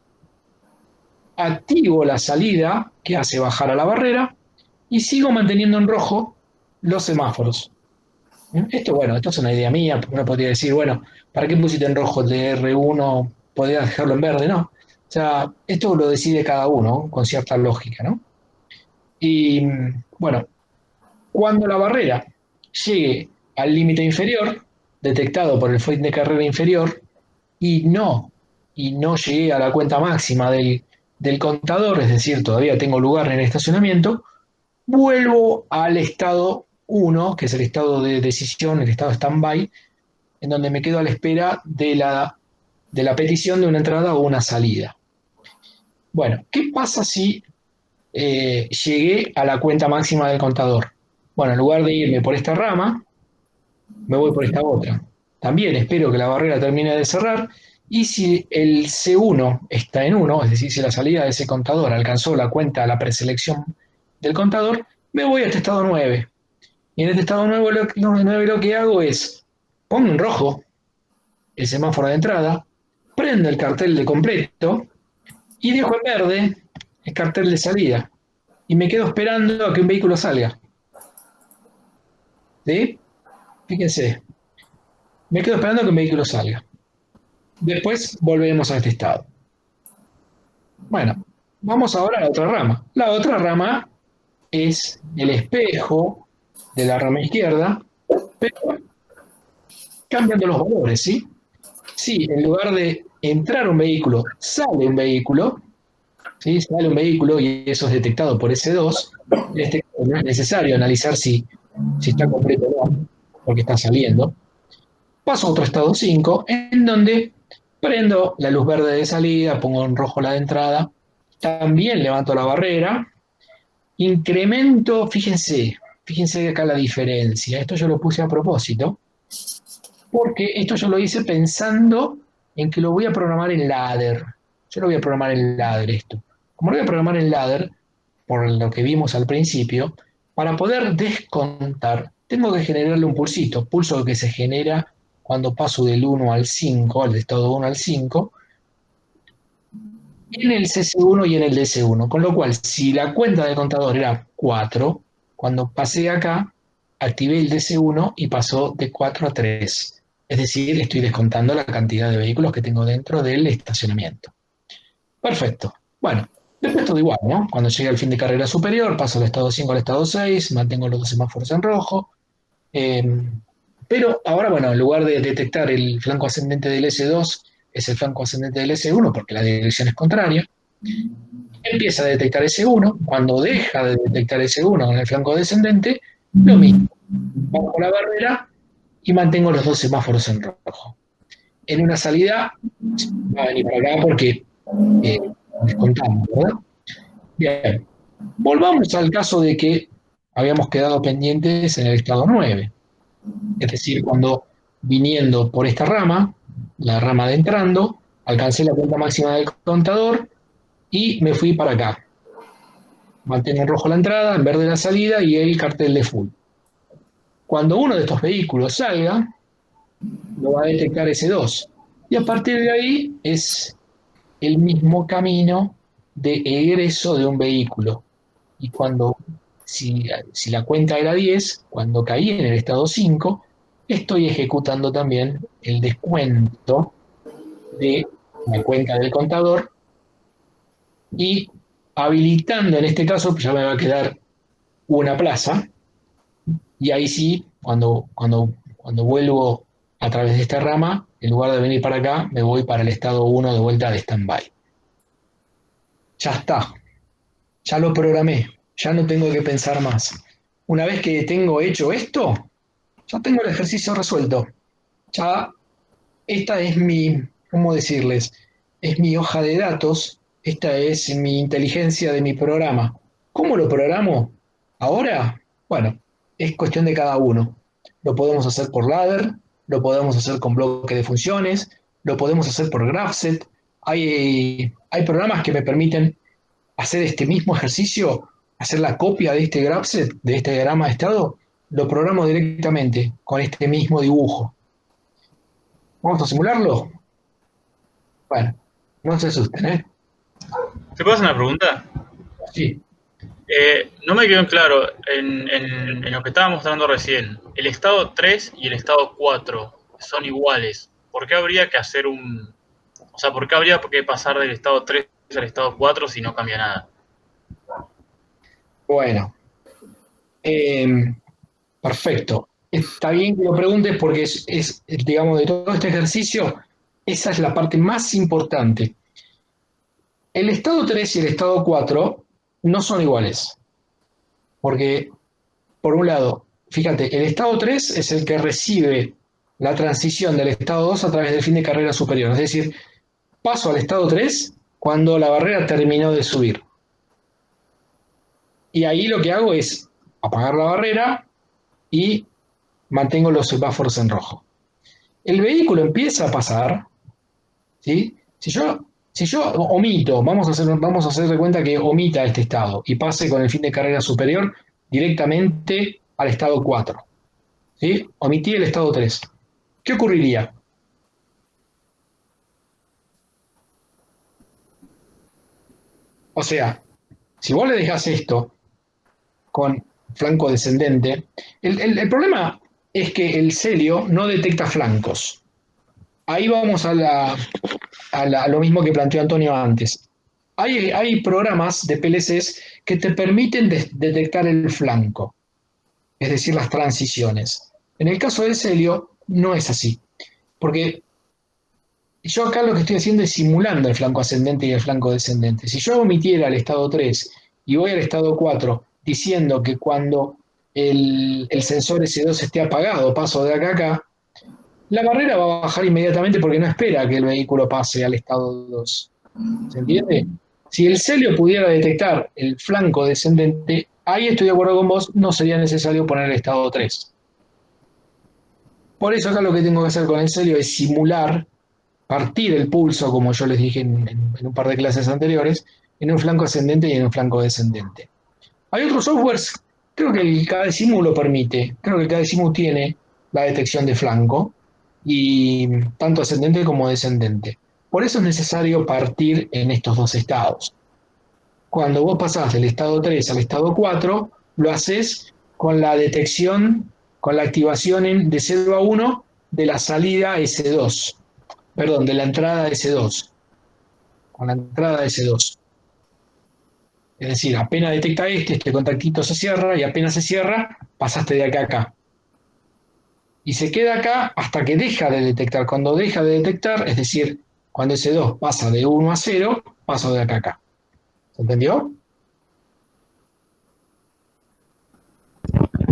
activo la salida que hace bajar a la barrera y sigo manteniendo en rojo los semáforos. Esto es una idea mía, uno podría decir, bueno, ¿para qué pusiste en rojo el de R1? Podrías dejarlo en verde, ¿no? O sea, esto lo decide cada uno con cierta lógica, ¿no? Y bueno, cuando la barrera llegue al límite inferior, detectado por el fin de carrera inferior, y no llegué a la cuenta máxima del contador, es decir, todavía tengo lugar en el estacionamiento, vuelvo al estado 1, que es el estado de decisión, el estado stand-by, en donde me quedo a la espera de la petición de una entrada o una salida. Bueno, ¿qué pasa si llegué a la cuenta máxima del contador? Bueno, en lugar de irme por esta rama, me voy por esta otra. También espero que la barrera termine de cerrar y si el C1 está en 1, es decir, si la salida de ese contador alcanzó la cuenta, la preselección del contador, me voy a este estado 9. Y en este estado 9 lo que hago es, pongo en rojo el semáforo de entrada, prendo el cartel de completo y dejo en verde el cartel de salida. Y me quedo esperando a que un vehículo salga. ¿Sí? Fíjense. Me quedo esperando a que un vehículo salga. Después volvemos a este estado. Bueno, vamos ahora a la otra rama. La otra rama es el espejo de la rama izquierda, pero cambiando los valores, ¿sí? Si en lugar de entrar un vehículo, sale un vehículo, ¿sí? Sale un vehículo y eso es detectado por S2. En este caso no es necesario analizar si está completo o no, porque está saliendo. Paso a otro estado 5, en donde prendo la luz verde de salida, pongo en rojo la de entrada, también levanto la barrera, incremento, fíjense acá la diferencia. Esto yo lo puse a propósito, porque esto yo lo hice pensando en que lo voy a programar en ladder. Yo lo voy a programar en ladder esto. Como lo voy a programar en ladder, por lo que vimos al principio, para poder descontar, tengo que generarle un pulsito, pulso que se genera cuando paso del 1 al 5, al estado 1 al 5, en el CC1 y en el DC1. Con lo cual, si la cuenta de contador era 4, cuando pasé acá, activé el DC1 y pasó de 4 a 3. Es decir, estoy descontando la cantidad de vehículos que tengo dentro del estacionamiento. Perfecto. Bueno, después todo igual, ¿no? Cuando llegue al fin de carrera superior, paso del estado 5 al estado 6, mantengo los dos semáforos en rojo. eh, pero ahora, bueno, en lugar de detectar el flanco ascendente del S2, es el flanco ascendente del S1 porque la dirección es contraria. Empieza a detectar S1. Cuando deja de detectar S1 con el flanco descendente, lo mismo. Bajo la barrera y mantengo los dos semáforos en rojo. En una salida va a venir para acá porque eh, descontamos, ¿verdad? Bien, volvamos al caso de que habíamos quedado pendientes en el estado 9, es decir, cuando viniendo por esta rama, la rama de entrando, alcancé la cuenta máxima del contador y me fui para acá. Mantengo en rojo la entrada, en verde la salida y el cartel de full. Cuando uno de estos vehículos salga, lo va a detectar ese 2. Y a partir de ahí es el mismo camino de egreso de un vehículo. Y si la cuenta era 10, cuando caí en el estado 5, estoy ejecutando también el descuento de la cuenta del contador y habilitando, en este caso, pues ya me va a quedar una plaza. Y ahí sí, cuando vuelvo a través de esta rama, en lugar de venir para acá, me voy para el estado 1 de vuelta de stand-by. Ya está, ya lo programé, ya no tengo que pensar más. Una vez que tengo hecho esto, ya tengo el ejercicio resuelto. Ya esta es mi, ¿cómo decirles? Es mi hoja de datos, esta es mi inteligencia de mi programa. ¿Cómo lo programo? Ahora, bueno, es cuestión de cada uno. Lo podemos hacer por ladder, lo podemos hacer con bloque de funciones, lo podemos hacer por GraphSet. Hay programas que me permiten hacer este mismo ejercicio, hacer la copia de este GraphSet, de este diagrama de estado, lo programo directamente con este mismo dibujo. ¿Vamos a simularlo? Bueno, no se asusten, ¿eh? ¿Te puedo hacer una pregunta? Sí. No me quedó claro en lo que estaba mostrando recién. El estado 3 y el estado 4 son iguales. ¿Por qué habría que hacer un... O sea, ¿por qué habría que pasar del estado 3 al estado 4 si no cambia nada? Bueno, eh, perfecto. Está bien que lo preguntes porque digamos, de todo este ejercicio, esa es la parte más importante. El estado 3 y el estado 4 no son iguales. Porque, por un lado, fíjate, el estado 3 es el que recibe la transición del estado 2 a través del fin de carrera superior. Es decir, paso al estado 3 cuando la barrera terminó de subir. Y ahí lo que hago es apagar la barrera y mantengo los semáforos en rojo. El vehículo empieza a pasar, ¿sí? Si yo omito, vamos a hacer de cuenta que omita este estado y pase con el fin de carrera superior directamente al estado 4. ¿Sí? Omití el estado 3. ¿Qué ocurriría? O sea, si vos le dejás esto con flanco descendente, el problema es que el celio no detecta flancos. Ahí vamos a lo mismo que planteó Antonio antes. Hay programas de PLCs que te permiten detectar el flanco, es decir, las transiciones. En el caso del celio no es así, porque yo acá lo que estoy haciendo es simulando el flanco ascendente y el flanco descendente. Si yo omitiera el estado 3 y voy al estado 4 diciendo que cuando el sensor S2 esté apagado, paso de acá a acá, la barrera va a bajar inmediatamente porque no espera que el vehículo pase al estado 2. ¿Se entiende? Si el celio pudiera detectar el flanco descendente, ahí estoy de acuerdo con vos, no sería necesario poner el estado 3. Por eso acá lo que tengo que hacer con el celio es simular, partir el pulso, como yo les dije en un par de clases anteriores, en un flanco ascendente y en un flanco descendente. Hay otros softwares, creo que el KDesimu lo permite, creo que el KDesimu tiene la detección de flanco, y tanto ascendente como descendente. Por eso es necesario partir en estos dos estados. Cuando vos pasás del estado 3 al estado 4, lo haces con la detección, con la activación de 0 a 1 de la salida S2, perdón, de la entrada S2, con la entrada S2. Es decir, apenas detecta este contactito se cierra y apenas se cierra, pasaste de acá a acá. Y se queda acá hasta que deja de detectar. Cuando deja de detectar, es decir, cuando S2 pasa de 1 a 0, paso de acá a acá. ¿Se entendió?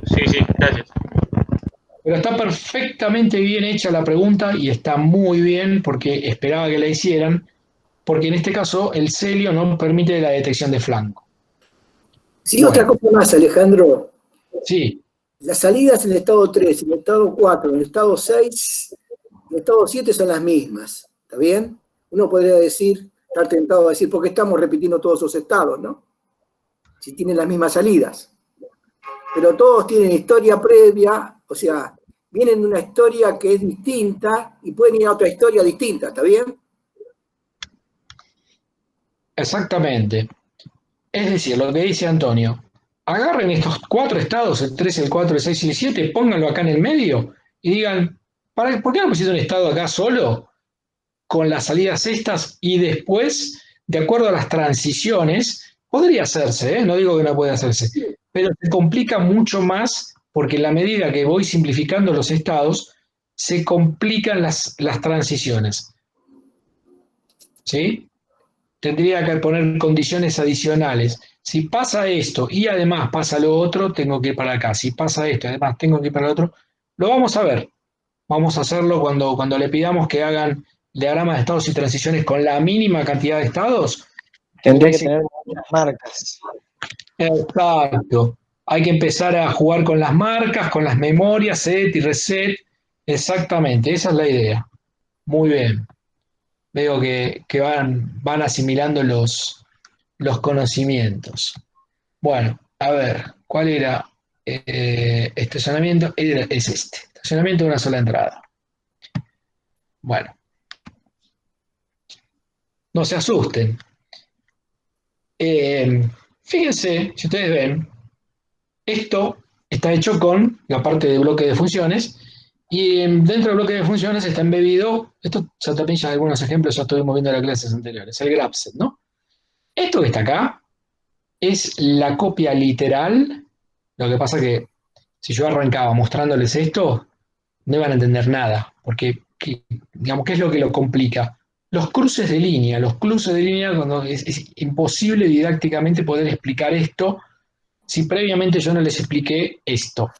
Sí, sí, gracias. Pero está perfectamente bien hecha la pregunta y está muy bien porque esperaba que la hicieran, porque en este caso el celio no permite la detección de flanco. Sí, otra Bueno, cosa más, Alejandro. sí, Las salidas en el estado 3, en el estado 4, en el estado 6, en el estado 7 son las mismas. ¿Está bien? Uno podría decir, estar tentado a decir, ¿por qué estamos repitiendo todos esos estados, no? Si tienen las mismas salidas. Pero todos tienen historia previa, o sea, vienen de una historia que es distinta y pueden ir a otra historia distinta, ¿está bien? exactamente. Es decir, lo que dice Antonio, agarren estos cuatro estados, el 3, el 4, el 6 y el 7, pónganlo acá en el medio y digan, ¿por qué no pusiste un estado acá solo con las salidas estas y después, de acuerdo a las transiciones, podría hacerse, ¿eh? No digo que no puede hacerse, pero se complica mucho más porque en la medida que voy simplificando los estados, se complican las transiciones, ¿sí? Tendría que poner condiciones adicionales. Si pasa esto y además pasa lo otro, tengo que ir para acá. Si pasa esto y además tengo que ir para el otro, lo vamos a ver. Vamos a hacerlo cuando le pidamos que hagan diagramas de estados y transiciones con la mínima cantidad de estados. Tendría que tener muchas marcas. Exacto. Hay que empezar a jugar con las marcas, con las memorias, set y reset. Exactamente, esa es la idea. Muy bien. Veo que van asimilando los conocimientos. Bueno, a ver, ¿cuál era? Estacionamiento, es este. Estacionamiento de una sola entrada. Bueno, no se asusten. Eh, Fíjense, si ustedes ven, esto está hecho con la parte de bloque de funciones y dentro del bloque de funciones está embebido, esto ya también ya algunos ejemplos ya estuvimos viendo en las clases anteriores, el grapset, ¿no? Esto que está acá es la copia literal, lo que pasa que si yo arrancaba mostrándoles esto, no iban a entender nada, porque, digamos, ¿qué es lo que lo complica? Los cruces de línea, cuando es imposible didácticamente poder explicar esto si previamente yo no les expliqué esto.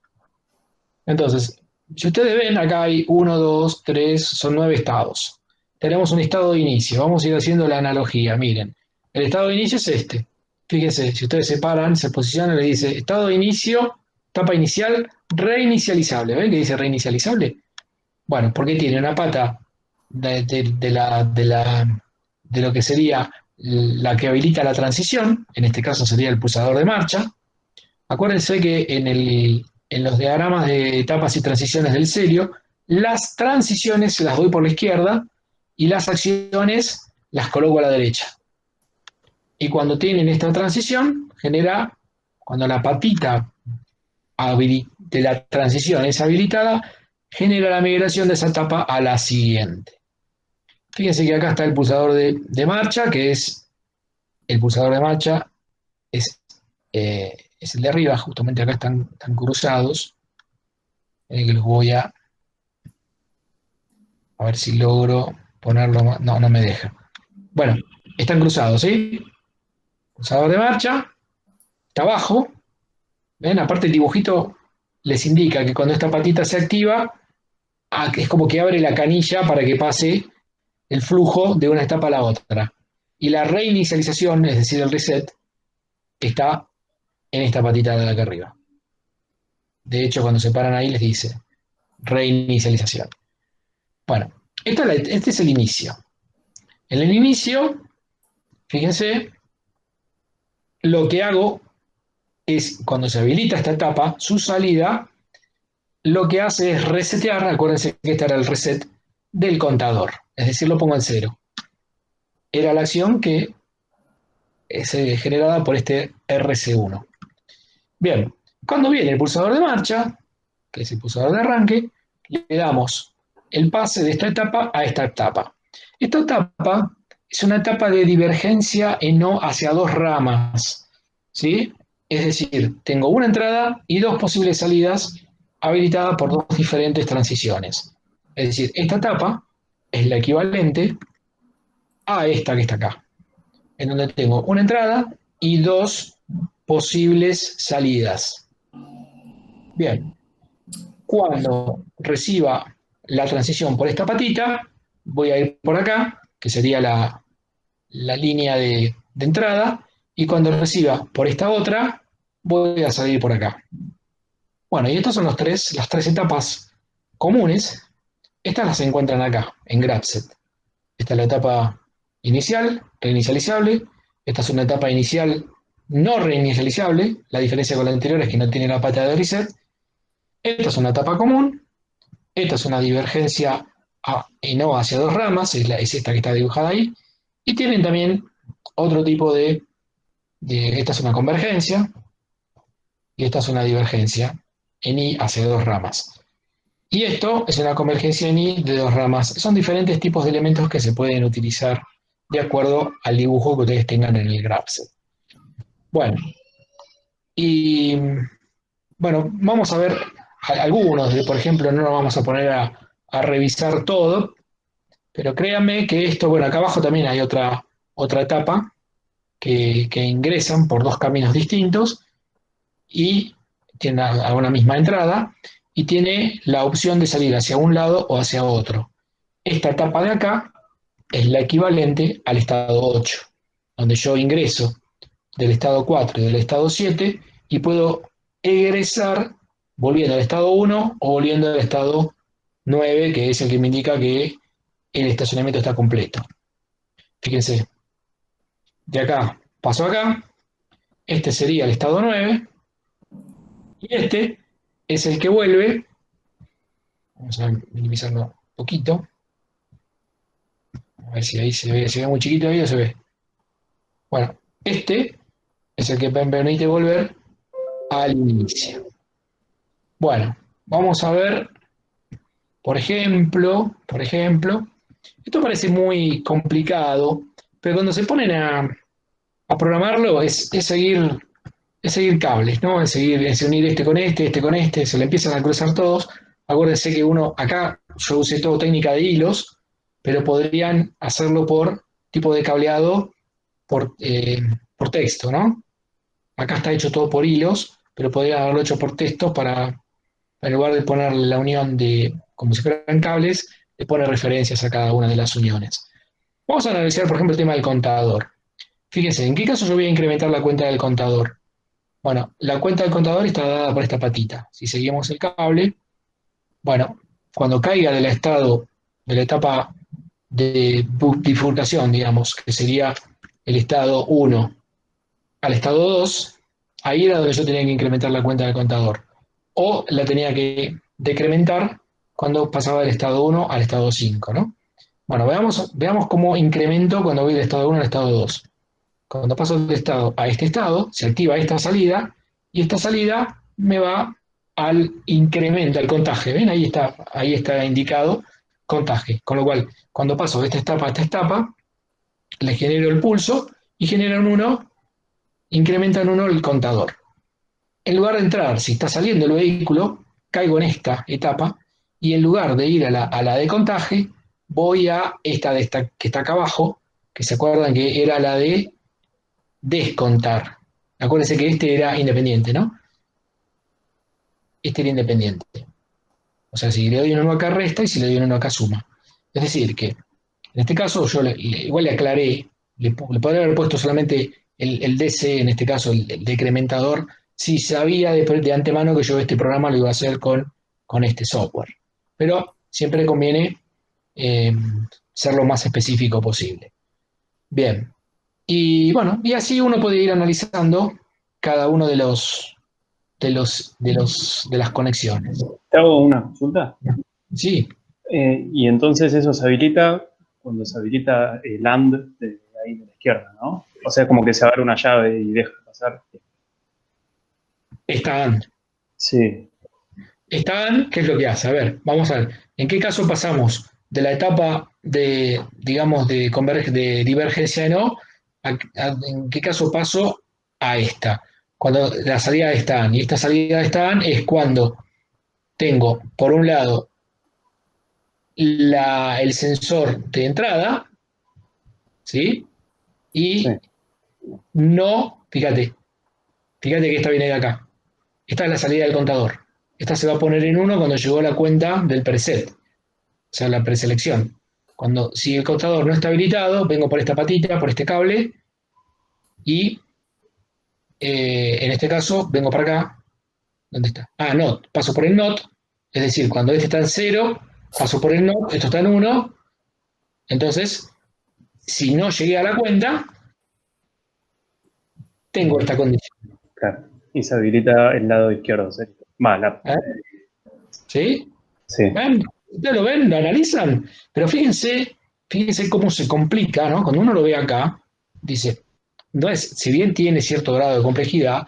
Entonces, si ustedes ven, acá hay 1, 2, 3, son 9 estados. Tenemos un estado de inicio, vamos a ir haciendo la analogía, miren. El estado de inicio es este. Fíjense, si ustedes se paran, se posicionan, le dice estado de inicio, etapa inicial, reinicializable. ¿Ven que dice reinicializable? Bueno, porque tiene una pata de lo que sería la que habilita la transición, en este caso sería el pulsador de marcha. Acuérdense que en los diagramas de etapas y transiciones del celio, las transiciones las doy por la izquierda y las acciones las coloco a la derecha. Y cuando tienen esta transición, genera, cuando la patita de la transición es habilitada, genera la migración de esa etapa a la siguiente. Fíjense que acá está el pulsador de marcha, que es el pulsador de marcha, es el de arriba, justamente acá están cruzados, que los voy a ver si logro. ponerlo, no me deja. Bueno, están cruzados, ¿sí? Pulsador de marcha, está abajo. ¿Ven? Aparte el dibujito les indica que cuando esta patita se activa, es como que abre la canilla para que pase el flujo de una etapa a la otra. Y la reinicialización, es decir, el reset, está en esta patita de acá arriba. De hecho, cuando se paran ahí les dice reinicialización. Bueno, este es el inicio. En el inicio, fíjense, lo que hago es, cuando se habilita esta etapa, su salida, lo que hace es resetear, acuérdense que este era el reset del contador, es decir, lo pongo en 0. Era la acción que es generada por este RC1. Bien, cuando viene el pulsador de marcha, que es el pulsador de arranque, le damos el pase de esta etapa a esta etapa. Esta etapa es una etapa de divergencia en O hacia dos ramas, ¿sí? Es decir, tengo una entrada y dos posibles salidas habilitadas por dos diferentes transiciones. Es decir, esta etapa es la equivalente a esta que está acá, en donde tengo una entrada y dos posibles salidas. Bien, cuando reciba la transición por esta patita, voy a ir por acá, que sería la línea de entrada, y cuando reciba por esta otra, voy a salir por acá. Bueno, y estas son las tres etapas comunes. Estas las se encuentran acá, en Grapset. Esta es la etapa inicial, reinicializable. Esta es una etapa inicial no reinicializable. La diferencia con la anterior es que no tiene la pata de reset. Esta es una etapa común. Esta es una divergencia en O hacia dos ramas, es esta que está dibujada ahí. Y tienen también otro tipo esta es una convergencia y esta es una divergencia en I hacia dos ramas. Y esto es una convergencia en I de dos ramas. Son diferentes tipos de elementos que se pueden utilizar de acuerdo al dibujo que ustedes tengan en el Grapset. Bueno, y bueno, vamos a ver algunos, por ejemplo, no nos vamos a poner a revisar todo, pero créanme que esto, bueno, acá abajo también hay otra etapa que ingresan por dos caminos distintos y tiene una misma entrada y tiene la opción de salir hacia un lado o hacia otro. Esta etapa de acá es la equivalente al estado 8, donde yo ingreso del estado 4 y del estado 7 y puedo egresar volviendo al estado 1 o volviendo al estado 9, que es el que me indica que el estacionamiento está completo. Fíjense, de acá paso acá, este sería el estado 9 y este es el que vuelve. Vamos a minimizarlo un poquito. A ver si ahí se ve muy chiquito ahí o se ve. Bueno, este es el que me permite volver al inicio. Bueno, vamos a ver, por ejemplo, esto parece muy complicado, pero cuando se ponen a programarlo es seguir cables, ¿no? Es unir este con este, se le empiezan a cruzar todos. Acuérdense que acá yo usé todo técnica de hilos, pero podrían hacerlo por tipo de cableado por texto, ¿no? Acá está hecho todo por hilos, pero podría haberlo hecho por texto en lugar de poner la unión como si fueran cables, le pone referencias a cada una de las uniones. Vamos a analizar, por ejemplo, el tema del contador. Fíjense, ¿en qué caso yo voy a incrementar la cuenta del contador? Bueno, la cuenta del contador está dada por esta patita. Si seguimos el cable, bueno, cuando caiga del estado, de la etapa de bifurcación, digamos, que sería el estado 1 al estado 2, ahí era donde yo tenía que incrementar la cuenta del contador. O la tenía que decrementar cuando pasaba del estado 1 al estado 5, ¿no? Bueno, veamos cómo incremento cuando voy del estado 1 al estado 2. Cuando paso del estado a este estado, se activa esta salida, y esta salida me va al incremento, al contaje. ¿Ven? Ahí está indicado contaje. Con lo cual, cuando paso de esta etapa a esta etapa, le genero el pulso y genera un 1, incrementa en 1 el contador. En lugar de entrar, si está saliendo el vehículo, caigo en esta etapa y en lugar de ir a la de contaje, voy a esta que está acá abajo, que se acuerdan que era la de descontar. Acuérdense que este era independiente, ¿no? Este era independiente. O sea, si le doy un 1 acá resta y si le doy un 1 acá suma. Es decir, que en este caso yo igual le aclaré, le podría haber puesto solamente el DC, en este caso el decrementador, si sabía de antemano que yo este programa lo iba a hacer con este software. Pero siempre conviene ser lo más específico posible. Bien. Y bueno, y así uno puede ir analizando cada uno de las conexiones. Te hago una consulta. Sí, Y entonces eso se habilita cuando se habilita el AND de ahí de la izquierda, ¿no? O sea, como que se abre una llave y deja pasar. están. Sí. Están, ¿qué es lo que hace? A ver, vamos a ver. ¿En qué caso pasamos de la etapa de, digamos, de divergencia de no? ¿En qué caso paso a esta? Cuando la salida de están. Y esta salida de están es cuando tengo, por un lado, el sensor de entrada, ¿sí? Y Sí. no, fíjate que esta viene de acá. Esta es la salida del contador. Esta se va a poner en 1 cuando llegó la cuenta del preset, o sea, la preselección. Si el contador no está habilitado, vengo por esta patita, por este cable, y en este caso vengo para acá. ¿Dónde está? Ah, NOT. Paso por el NOT, es decir, cuando este está en 0, paso por el NOT, esto está en 1. Entonces, si no llegué a la cuenta, tengo esta condición. Claro. Y se habilita el lado izquierdo, ¿sí? ¿Eh? ¿Sí? Sí. ¿Ven? ¿Ustedes lo ven? ¿Lo analizan? Pero fíjense cómo se complica, ¿no? Cuando uno lo ve acá, dice, no es, si bien tiene cierto grado de complejidad,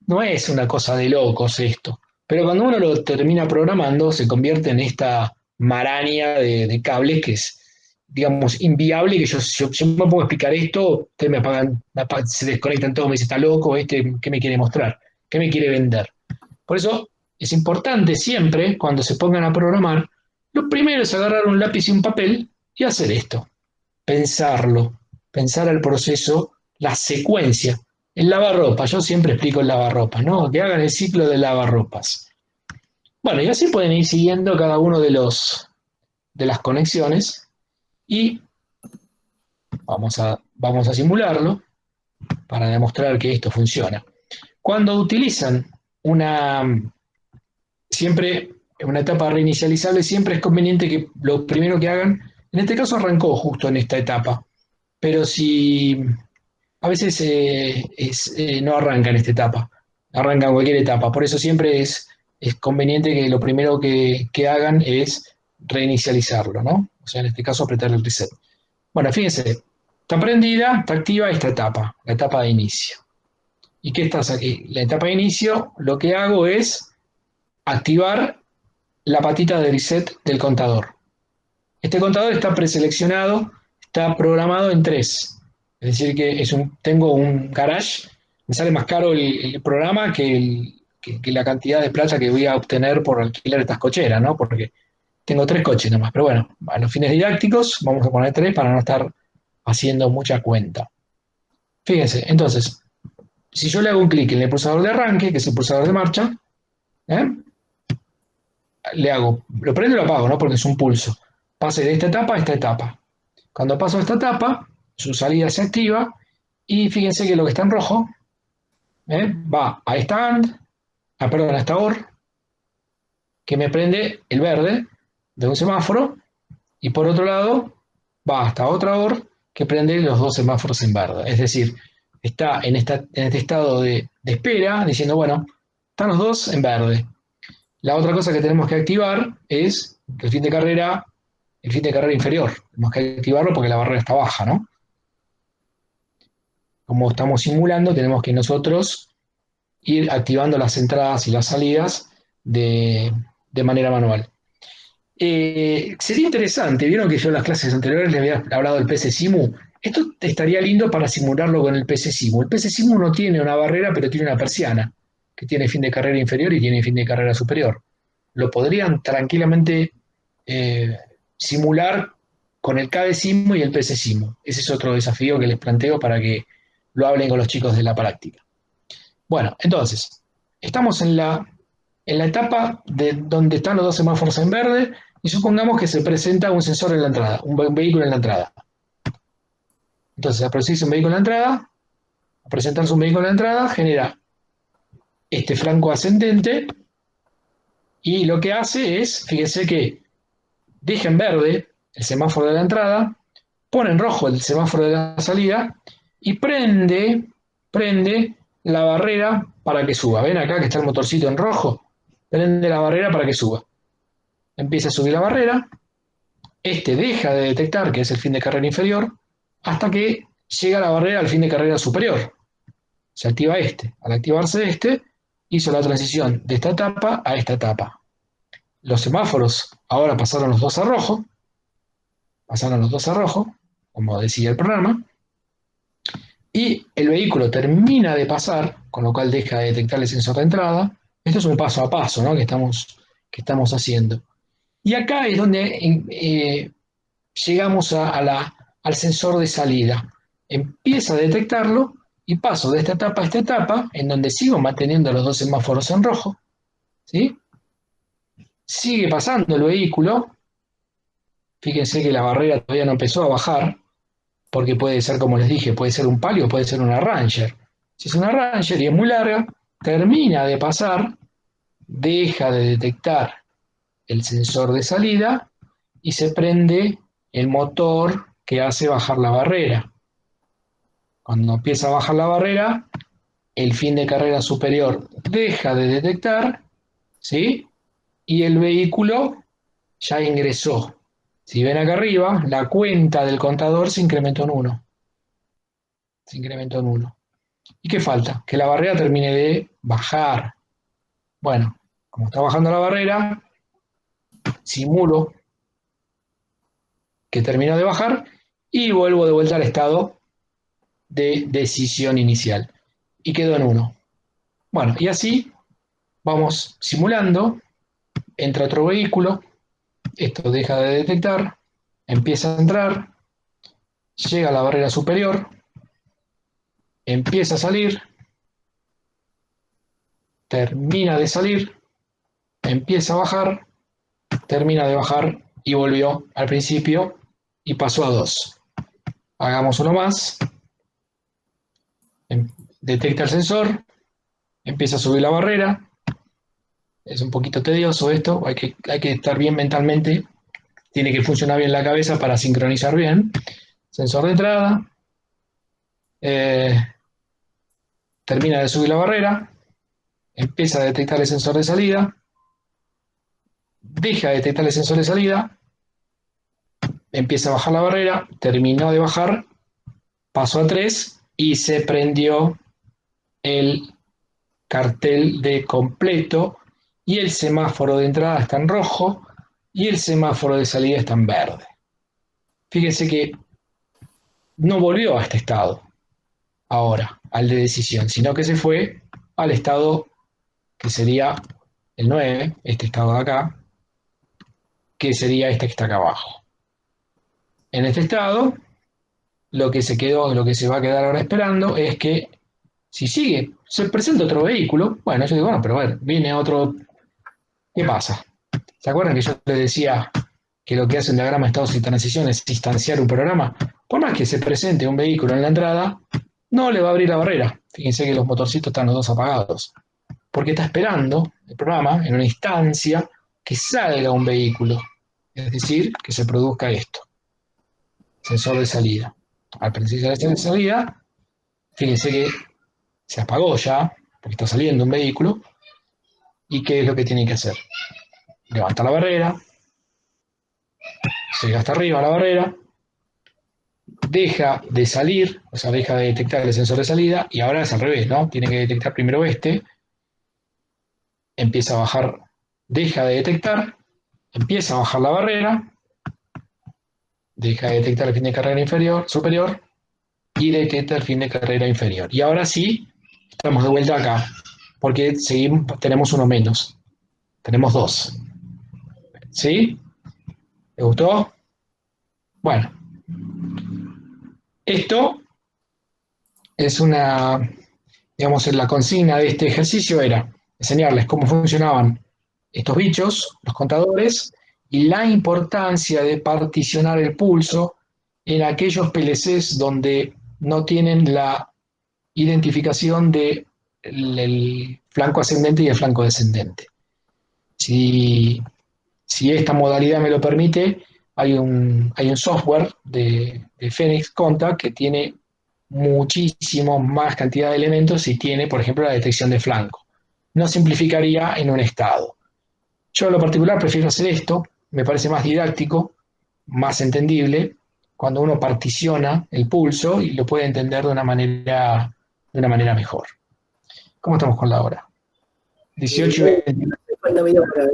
no es una cosa de locos esto. Pero cuando uno lo termina programando, se convierte en esta maraña de cables que es, digamos, inviable, que yo me pongo a explicar esto, ustedes se desconectan todos, me dicen, está loco, ¿qué me quiere mostrar? ¿Qué me quiere vender? Por eso es importante siempre, cuando se pongan a programar, lo primero es agarrar un lápiz y un papel y hacer esto. Pensarlo, pensar el proceso, la secuencia. El lavarropas, yo siempre explico el lavarropas, ¿no? Que hagan el ciclo de lavarropas. Bueno, y así pueden ir siguiendo cada uno de las conexiones y vamos a simularlo para demostrar que esto funciona. Cuando utilizan siempre en una etapa reinicializable, siempre es conveniente que lo primero que hagan, en este caso arrancó justo en esta etapa, pero si a veces no arranca en esta etapa, arranca en cualquier etapa, por eso siempre es conveniente que lo primero que hagan es reinicializarlo, ¿no? O sea, en este caso apretar el reset. Bueno, fíjense, está prendida, está activa esta etapa, la etapa de inicio. ¿Y qué estás aquí? La etapa de inicio, lo que hago es activar la patita de reset del contador. Este contador está preseleccionado, está programado en 3. Es decir, que tengo un garage, me sale más caro el programa que la cantidad de plata que voy a obtener por alquilar estas cocheras, ¿no? Porque tengo 3 coches nomás. Pero bueno, a los fines didácticos vamos a poner 3 para no estar haciendo mucha cuenta. Fíjense, entonces, si yo le hago un clic en el pulsador de arranque, que es el pulsador de marcha, le hago, lo prendo y lo apago, ¿no? Porque es un pulso. Pase de esta etapa a esta etapa. Cuando paso a esta etapa, su salida se activa y fíjense que lo que está en rojo va a esta AND, a esta OR, que me prende el verde de un semáforo y por otro lado va hasta otra OR que prende los 2 semáforos en verde. Es decir, está en este estado de espera diciendo, bueno, están los 2 en verde. La otra cosa que tenemos que activar es el fin de carrera inferior. Tenemos que activarlo porque la barrera está baja, ¿no? Como estamos simulando, tenemos que nosotros ir activando las entradas y las salidas de manera manual. Sería interesante, vieron que yo en las clases anteriores les había hablado del PC-Simu. Esto estaría lindo para simularlo con el PC-Simu. El PC-Simu no tiene una barrera, pero tiene una persiana, que tiene fin de carrera inferior y tiene fin de carrera superior. Lo podrían tranquilamente simular con el cadecimo y el pecesimo. Ese es otro desafío que les planteo para que lo hablen con los chicos de la práctica. Bueno, entonces, estamos en la etapa de donde están los dos semáforos en verde y supongamos que se presenta un sensor en la entrada, un vehículo en la entrada. Entonces, al producirse un vehículo en la entrada, a presentarse un vehículo en la entrada, genera este flanco ascendente y lo que hace es, fíjense que deja en verde el semáforo de la entrada, pone en rojo el semáforo de la salida y prende la barrera para que suba. ¿Ven acá que está el motorcito en rojo? Prende la barrera para que suba. Empieza a subir la barrera, este deja de detectar que es el fin de carrera inferior, hasta que llega la barrera al fin de carrera superior. Se activa este. Al activarse este, hizo la transición de esta etapa a esta etapa. Los semáforos ahora pasaron los dos a rojo, como decía el programa, y el vehículo termina de pasar, con lo cual deja de detectar el sensor de entrada. Esto es un paso a paso, ¿no?, que estamos haciendo. Y acá es donde llegamos al sensor de salida. Empieza a detectarlo y paso de esta etapa a esta etapa, en donde sigo manteniendo los dos semáforos en rojo, ¿sí? Sigue pasando el vehículo. Fíjense que la barrera todavía no empezó a bajar, porque puede ser, como les dije, puede ser un Palio o puede ser una Ranger. Si es una Ranger y es muy larga, termina de pasar, deja de detectar el sensor de salida y se prende el motor que hace bajar la barrera. Cuando empieza a bajar la barrera, el fin de carrera superior deja de detectar, ¿sí? Y el vehículo ya ingresó. Si ven acá arriba, la cuenta del contador se incrementó en 1. Se incrementó en 1. ¿Y qué falta? Que la barrera termine de bajar. Bueno, como está bajando la barrera, simulo que terminó de bajar y vuelvo de vuelta al estado de decisión inicial. Y quedó en 1. Bueno, y así vamos simulando. Entra otro vehículo, esto deja de detectar, empieza a entrar, llega a la barrera superior, empieza a salir, termina de salir, empieza a bajar, termina de bajar y volvió al principio y pasó a 2. Hagamos uno más. Detecta el sensor, empieza a subir la barrera. Es un poquito tedioso esto, hay que estar bien mentalmente, tiene que funcionar bien la cabeza para sincronizar bien. Sensor de entrada, termina de subir la barrera, empieza a detectar el sensor de salida, deja de detectar el sensor de salida, empieza a bajar la barrera, terminó de bajar, pasó a 3 y se prendió el cartel de completo y el semáforo de entrada está en rojo y el semáforo de salida está en verde. Fíjense que no volvió a este estado ahora, al de decisión, sino que se fue al estado que sería el 9, este estado de acá, que sería este que está acá abajo. En este estado, lo que se va a quedar ahora esperando es que si sigue, se presenta otro vehículo, bueno, yo digo, bueno, pero a ver, viene otro, ¿qué pasa? ¿Se acuerdan que yo les decía que lo que hace un diagrama de estados y transición es instanciar un programa? Por más que se presente un vehículo en la entrada, no le va a abrir la barrera. Fíjense que los motorcitos están los dos apagados, porque está esperando el programa en una instancia que salga un vehículo, es decir, que se produzca esto, sensor de salida. Al principio del sensor de salida, fíjense que se apagó ya, porque está saliendo un vehículo, ¿y qué es lo que tiene que hacer? Levanta la barrera, llega hasta arriba la barrera, deja de salir, o sea, deja de detectar el sensor de salida, y ahora es al revés, ¿no? Tiene que detectar primero este, empieza a bajar, deja de detectar, empieza a bajar la barrera, deja de detectar el fin de carrera superior, y detecta el fin de carrera inferior. Y ahora sí, estamos de vuelta acá, porque tenemos uno menos, tenemos 2. ¿Sí? ¿Te gustó? Bueno, esto es digamos, la consigna de este ejercicio era enseñarles cómo funcionaban estos bichos, los contadores, y la importancia de particionar el pulso en aquellos PLCs donde no tienen la identificación del flanco ascendente y el flanco descendente. Si esta modalidad me lo permite, hay un software de Phoenix Contact que tiene muchísimo más cantidad de elementos y tiene, por ejemplo, la detección de flanco. No simplificaría en un estado. Yo en lo particular prefiero hacer esto, me parece más didáctico, más entendible, cuando uno particiona el pulso y lo puede entender de una manera mejor. ¿Cómo estamos con la hora? 18 y 20. Falta media hora.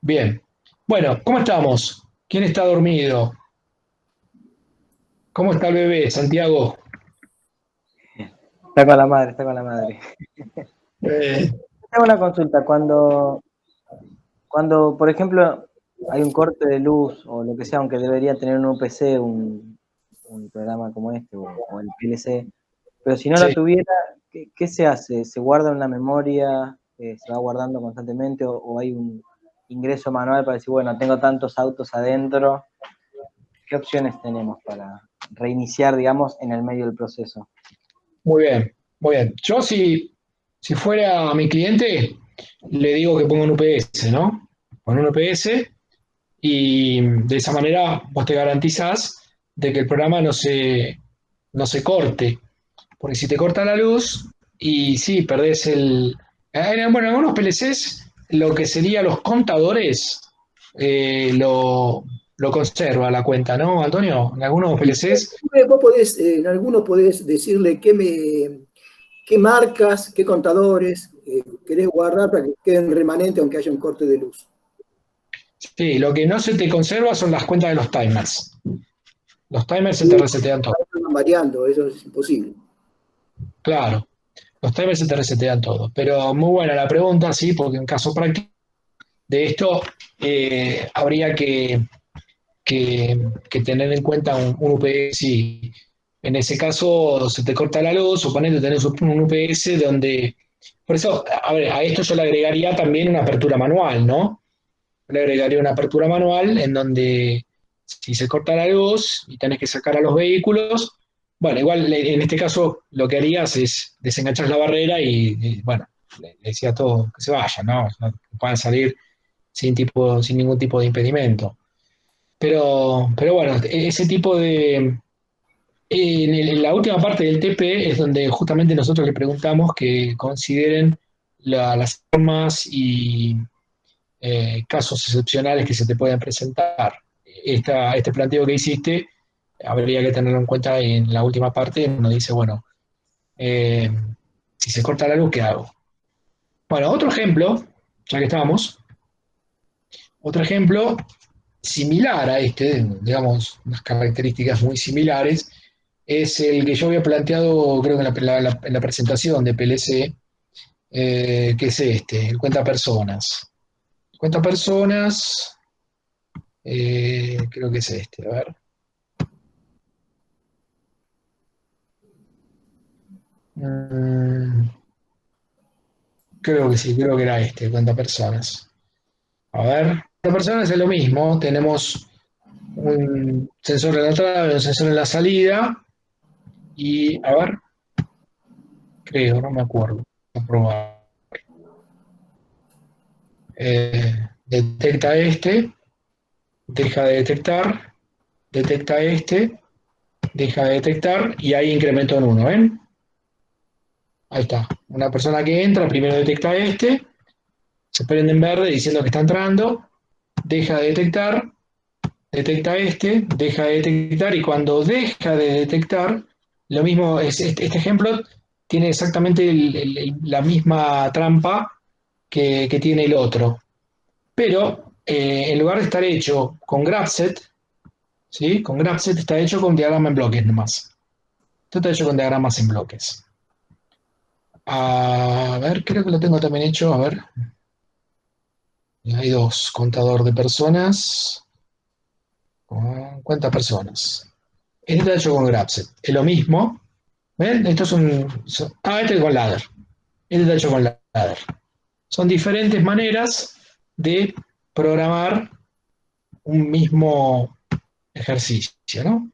Bien. Bueno, ¿cómo estamos? ¿Quién está dormido? ¿Cómo está el bebé, Santiago? Está con la madre, está con la madre. Eh, Tengo una consulta. Cuando, por ejemplo, hay un corte de luz o lo que sea, aunque debería tener un UPC, un programa como este o el PLC, pero si no sí. lo tuviera, ¿qué se hace? ¿Se guarda en la memoria? ¿Se va guardando constantemente? ¿O hay un ingreso manual para decir, bueno, tengo tantos autos adentro? ¿Qué opciones tenemos para reiniciar, digamos, en el medio del proceso? Muy bien, muy bien. Yo si fuera mi cliente, le digo que ponga un UPS, ¿no? Pon un UPS y de esa manera vos te garantizás de que el programa no se corte. Porque si te corta la luz y sí, perdés bueno, en algunos PLCs lo que sería los contadores lo conserva la cuenta, ¿no, Antonio? En algunos PLCs. Vos podés, en algunos podés decirle qué marcas, qué contadores querés guardar para que queden remanentes aunque haya un corte de luz. Sí, lo que no se te conserva son las cuentas de los timers. Los timers se te resetean todo. Van variando, eso es imposible. Claro, los timers se te resetean todo. Pero muy buena la pregunta, sí, porque en caso práctico de esto habría que tener en cuenta un UPS. Y en ese caso se te corta la luz, suponete tenés un UPS donde. Por eso, a ver, a esto yo le agregaría también una apertura manual, ¿no? Le agregaría una apertura manual en donde si se corta la luz y tenés que sacar a los vehículos, bueno, igual en este caso lo que harías es desenganchar la barrera y, bueno, le decía a todos que se vayan, ¿no? No puedan salir sin ningún tipo de impedimento. Pero bueno, ese tipo de. En la última parte del TP es donde justamente nosotros le preguntamos que consideren las formas y casos excepcionales que se te puedan presentar. Este planteo que hiciste habría que tenerlo en cuenta en la última parte, donde dice, bueno, eh, si se corta la luz, ¿qué hago? Bueno, otro ejemplo, ya que estamos, otro ejemplo similar a este, digamos, unas características muy similares, es el que yo había planteado, creo que en la presentación de PLC, que es el cuenta personas. Cuenta personas, creo que es a ver. Mm, creo que sí, creo que era cuenta personas. A ver, cuenta personas es lo mismo, tenemos un sensor en la entrada, un sensor en la salida, y a ver, creo, no me acuerdo. Voy a probar. Detecta deja de detecta deja de detectar, y ahí incrementó en 1, ¿ven? Ahí está. Una persona que entra, primero detecta se prende en verde diciendo que está entrando, deja de detectar, detecta deja de detectar, y cuando deja de detectar, lo mismo, este ejemplo tiene exactamente la misma trampa que tiene el otro. Pero en lugar de estar hecho con GraphSet, ¿sí? Con GraphSet está hecho con diagrama en bloques nomás. Esto está hecho con diagramas en bloques. A ver, creo que lo tengo también hecho. A ver. Hay dos. Contador de personas. ¿Cuántas personas? Este está hecho con Grapset. Es lo mismo. ¿Ven? Estos este es con ladder. Este está hecho con ladder. Son diferentes maneras de programar un mismo ejercicio, ¿no?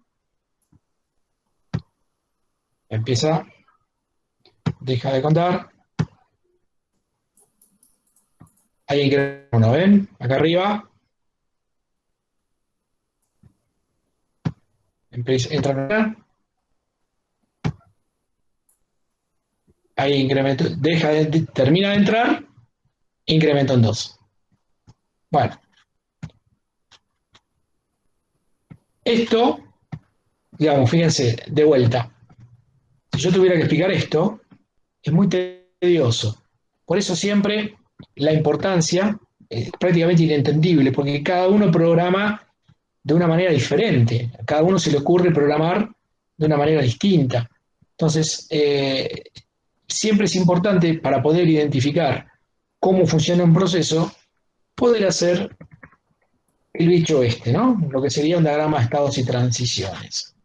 Empieza, deja de contar. Ahí incrementa uno, ¿ven? Acá arriba. Entra acá. Ahí incremento, termina de entrar, incremento en 2. Bueno. Esto, digamos, fíjense, de vuelta. Si yo tuviera que explicar esto, es muy tedioso. Por eso siempre la importancia es prácticamente inentendible, porque cada uno programa de una manera diferente. A cada uno se le ocurre programar de una manera distinta. Entonces, siempre es importante para poder identificar cómo funciona un proceso, poder hacer el bicho este, ¿no? Lo que sería un diagrama de estados y transiciones.